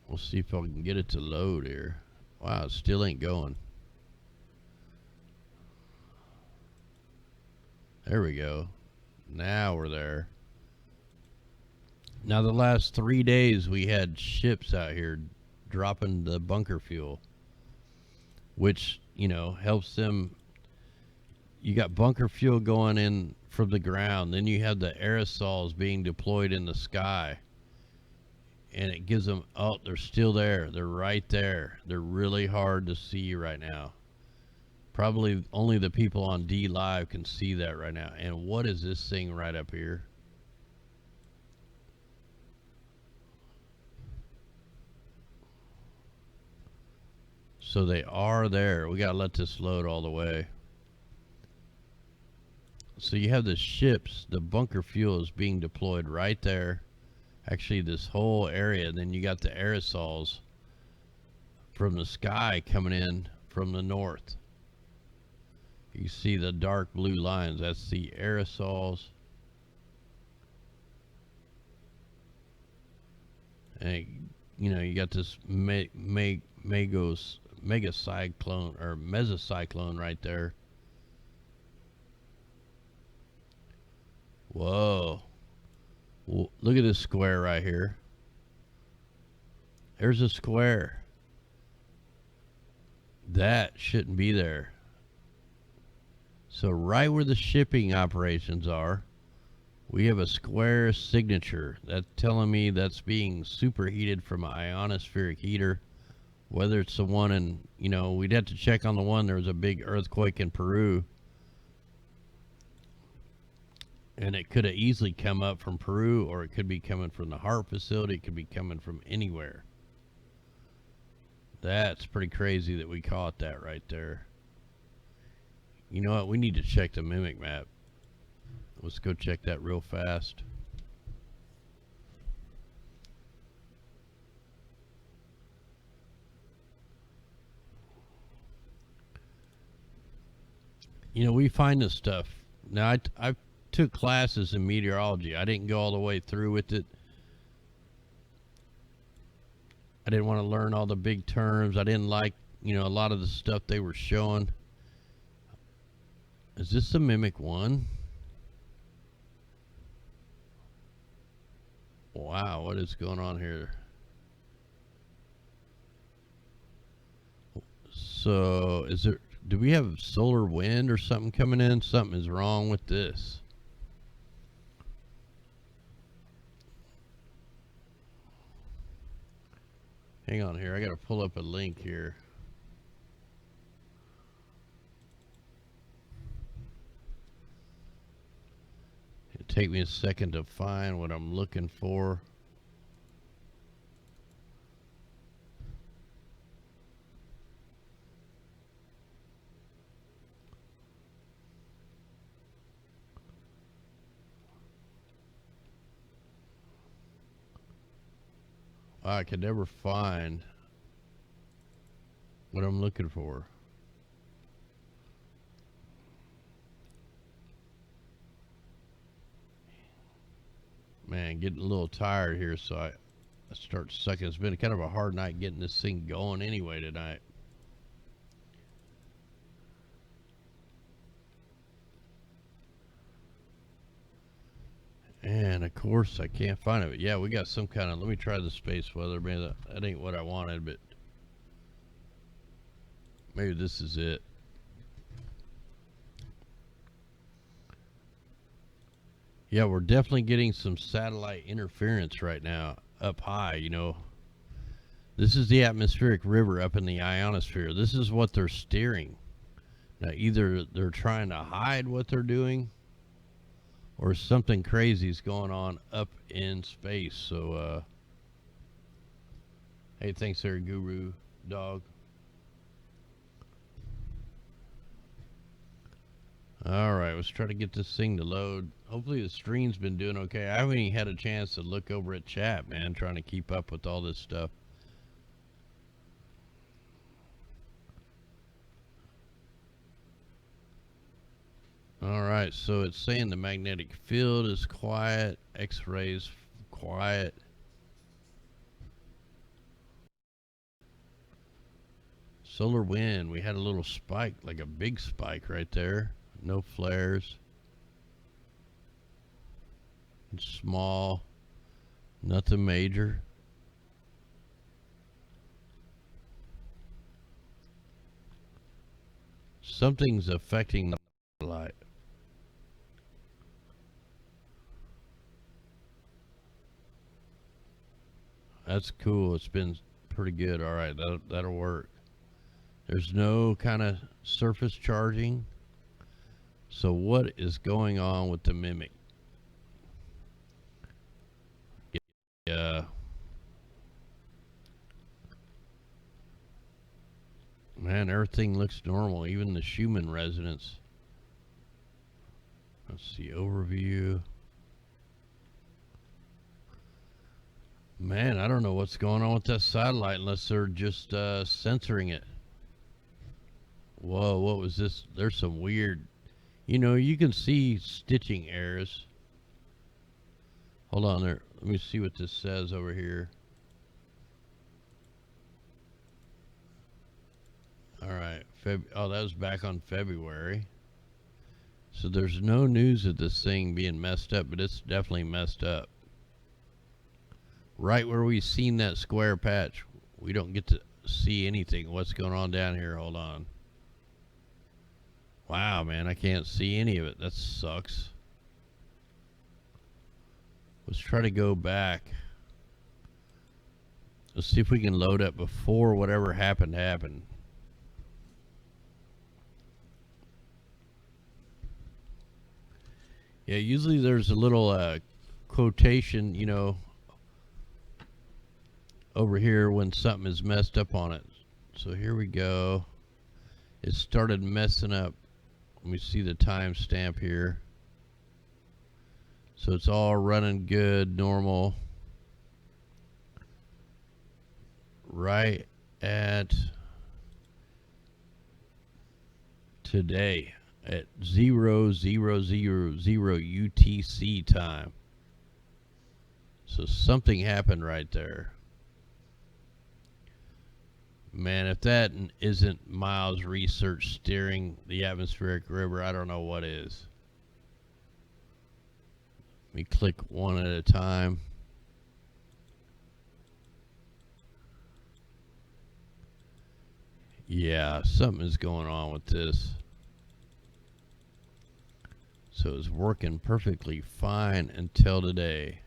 We'll see if I can get it to load here. Wow, it still ain't going. There we go. Now we're there. Now the last 3 days we had ships out here dropping the bunker fuel, which, you know, helps them. You got bunker fuel going in from the ground, then you have the aerosols being deployed in the sky, and it gives them, oh, they're still there. They're right there. They're really hard to see right now. Probably only the people on D Live can see that right now. And what is this thing right up here? So they are there. We gotta let this load all the way. So you have the ships, the bunker fuel is being deployed right there. Actually, this whole area. Then you got the aerosols from the sky coming in from the north. You see the dark blue lines. That's the aerosols. And you know, you got this mega cyclone or mesocyclone right there. Whoa. Well, look at this square right here. There's a square. That shouldn't be there. So right where the shipping operations are, we have a square signature. That's telling me that's being superheated from an ionospheric heater. Whether it's the one in, you know, we'd have to check on the one. There was a big earthquake in Peru. And it could have easily come up from Peru, or it could be coming from the Hart facility. It could be coming from anywhere. That's pretty crazy that we caught that right there. You know what? We need to check the mimic map. Let's go check that real fast. You know, we find this stuff. Now, I took classes in meteorology. I didn't go all the way through with it. I didn't want to learn all the big terms. I didn't like, you know, a lot of the stuff they were showing. Is this the Mimic 1? Wow, what is going on here? So, do we have solar wind or something coming in? Something is wrong with this. Hang on here, I gotta pull up a link here. It'll take me a second to find what I'm looking for. I could never find what I'm looking for. Man, getting a little tired here, so I start sucking. It's been kind of a hard night getting this thing going anyway tonight. And of course I can't find it. But yeah, we got some kind of, let me try the space weather. Man, that ain't what I wanted, but maybe this is it. Yeah, we're definitely getting some satellite interference right now up high, you know. This is the atmospheric river up in the ionosphere. This is what they're steering. Now, either they're trying to hide what they're doing, or something crazy is going on up in space. So, hey, thanks there, Guru Dog. All right, let's try to get this thing to load. Hopefully the stream's been doing okay. I haven't even had a chance to look over at chat, man, trying to keep up with all this stuff. All right, so it's saying the magnetic field is quiet, X-rays quiet. Solar wind, we had a little spike, like a big spike right there. No flares. It's small, nothing major. Something's affecting the light. That's cool. It's been pretty good. All right, that'll work. There's no kind of surface charging. So what is going on with the mimic? Yeah. Man, everything looks normal, even the Schumann resonance. Let's see, overview. Man, I don't know what's going on with that satellite unless they're just censoring it. Whoa, what was this? There's some weird, you know, you can see stitching errors. Hold on there. Let me see what this says over here. All right. Oh, that was back on February. So there's no news of this thing being messed up, but it's definitely messed up. Right where we seen that square patch, we don't get to see anything. What's going on down here? Hold on. Wow, man, I can't see any of it. That sucks. Let's try to go back. Let's see if we can load up before whatever happened. Yeah, usually there's a little quotation, you know, over here when something is messed up on it. So here we go. It started messing up. Let me see the timestamp here. So it's all running good, normal. Right at today at 0000 UTC time. So something happened right there. Man, if that isn't Miles' research steering the atmospheric river, I don't know what is. Let me click one at a time. Yeah, something is going on with this. So it's working perfectly fine until today.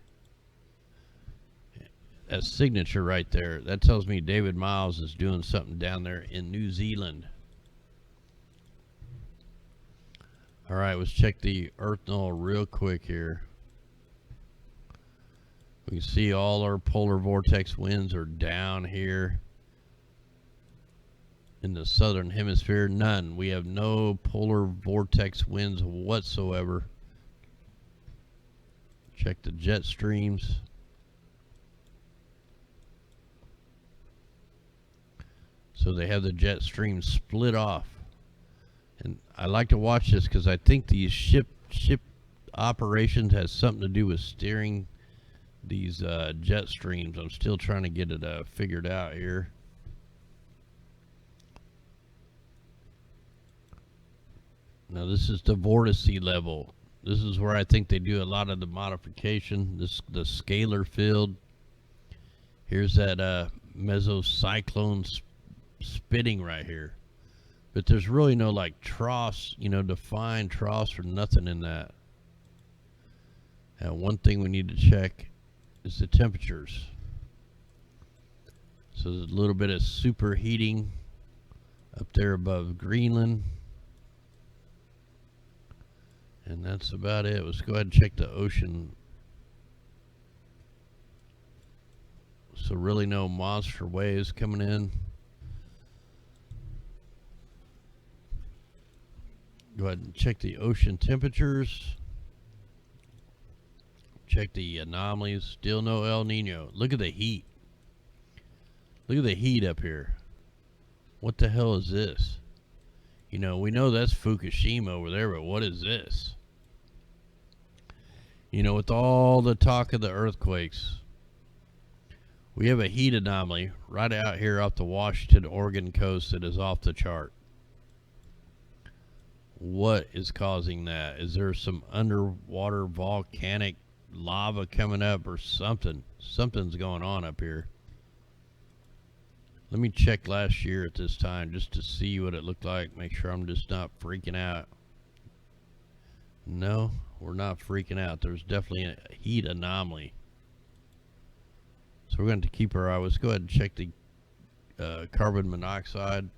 that signature right there. That tells me David Miles is doing something down there in New Zealand. All right, let's check the Earth null real quick here. We can see all our polar vortex winds are down here in the southern hemisphere. None. We have no polar vortex winds whatsoever. Check the jet streams. So they have the jet streams split off. And I like to watch this because I think these ship operations has something to do with steering these jet streams. I'm still trying to get it figured out here. Now this is the vortice level. This is where I think they do a lot of the modification. The scalar field. Here's that mesocyclone spitting right here. But there's really no like troughs, you know, defined troughs or nothing in that. Now one thing we need to check is the temperatures. So there's a little bit of superheating up there above Greenland. And that's about it. Let's go ahead and check the ocean. So really no monster waves coming in. Go ahead and check the ocean temperatures. Check the anomalies. Still no El Nino. Look at the heat. Look at the heat up here. What the hell is this? You know, we know that's Fukushima over there, but what is this? You know, with all the talk of the earthquakes, we have a heat anomaly right out here off the Washington, Oregon coast that is off the chart. What is causing that? Is there some underwater volcanic lava coming up or something? Something's going on up here. Let me check last year at this time just to see what it looked like. Make sure I'm just not freaking out. No, we're not freaking out. There's definitely a heat anomaly. So we're going to keep our eye. Let's go ahead and check the carbon monoxide.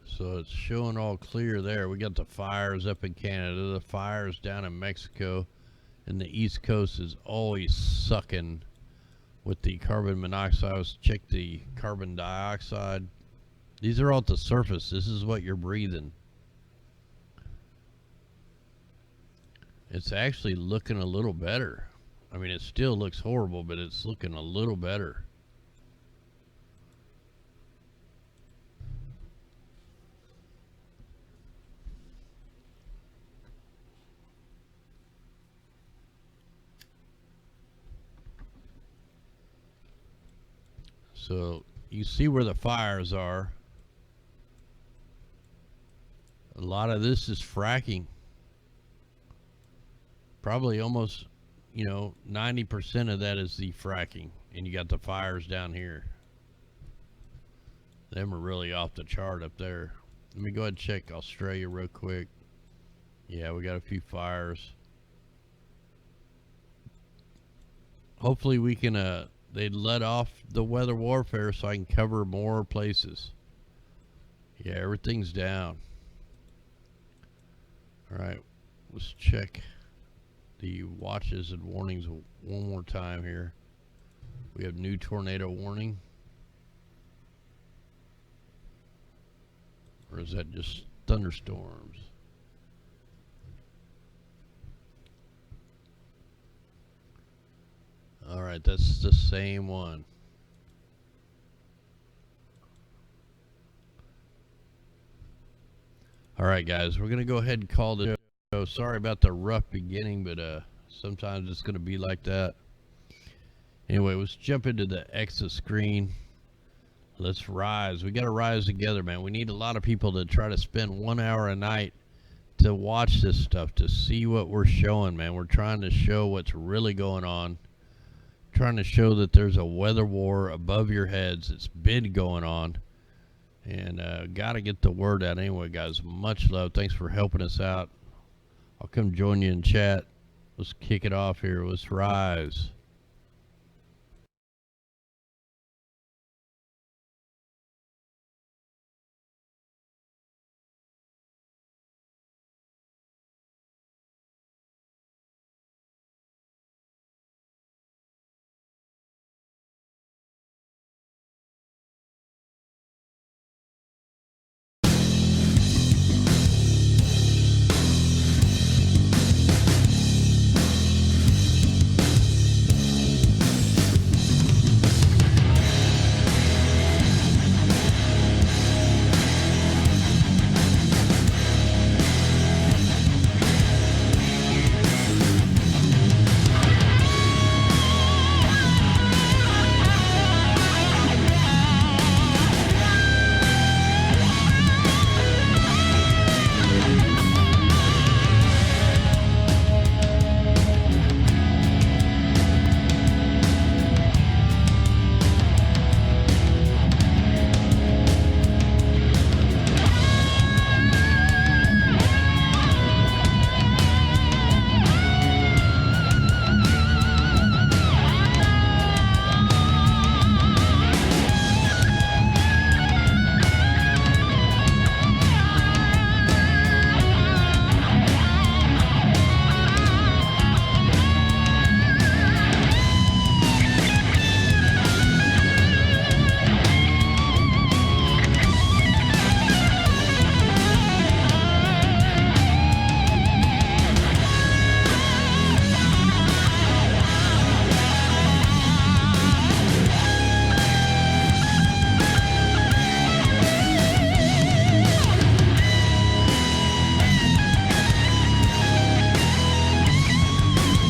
So it's showing all clear there. We got the fires up in Canada, the fires down in Mexico, and the East Coast is always sucking with the carbon monoxide. Let's check the carbon dioxide. These are all at the surface. This is what you're breathing. It's actually looking a little better. I mean, it still looks horrible, but it's looking a little better. So you see where the fires are. A lot of this is fracking. Probably almost, you know, 90% of that is the fracking. And you got the fires down here. Them are really off the chart up there. Let me go ahead and check Australia real quick. Yeah, we got a few fires. Hopefully we can they let off the weather warfare so I can cover more places. Yeah, everything's down. All right, let's check the watches and warnings one more time here. We have new tornado warning. Or is that just thunderstorms? All right, that's the same one. All right, guys, we're going to go ahead and call this show. Sorry about the rough beginning, but sometimes it's going to be like that. Anyway, let's jump into the Exa screen. Let's rise. We got to rise together, man. We need a lot of people to try to spend 1 hour a night to watch this stuff, to see what we're showing, man. We're trying to show what's really going on. Trying to show that there's a weather war above your heads. It's been going on. And got to get the word out anyway, guys. Much love. Thanks for helping us out. I'll come join you in chat. Let's kick it off here. Let's rise.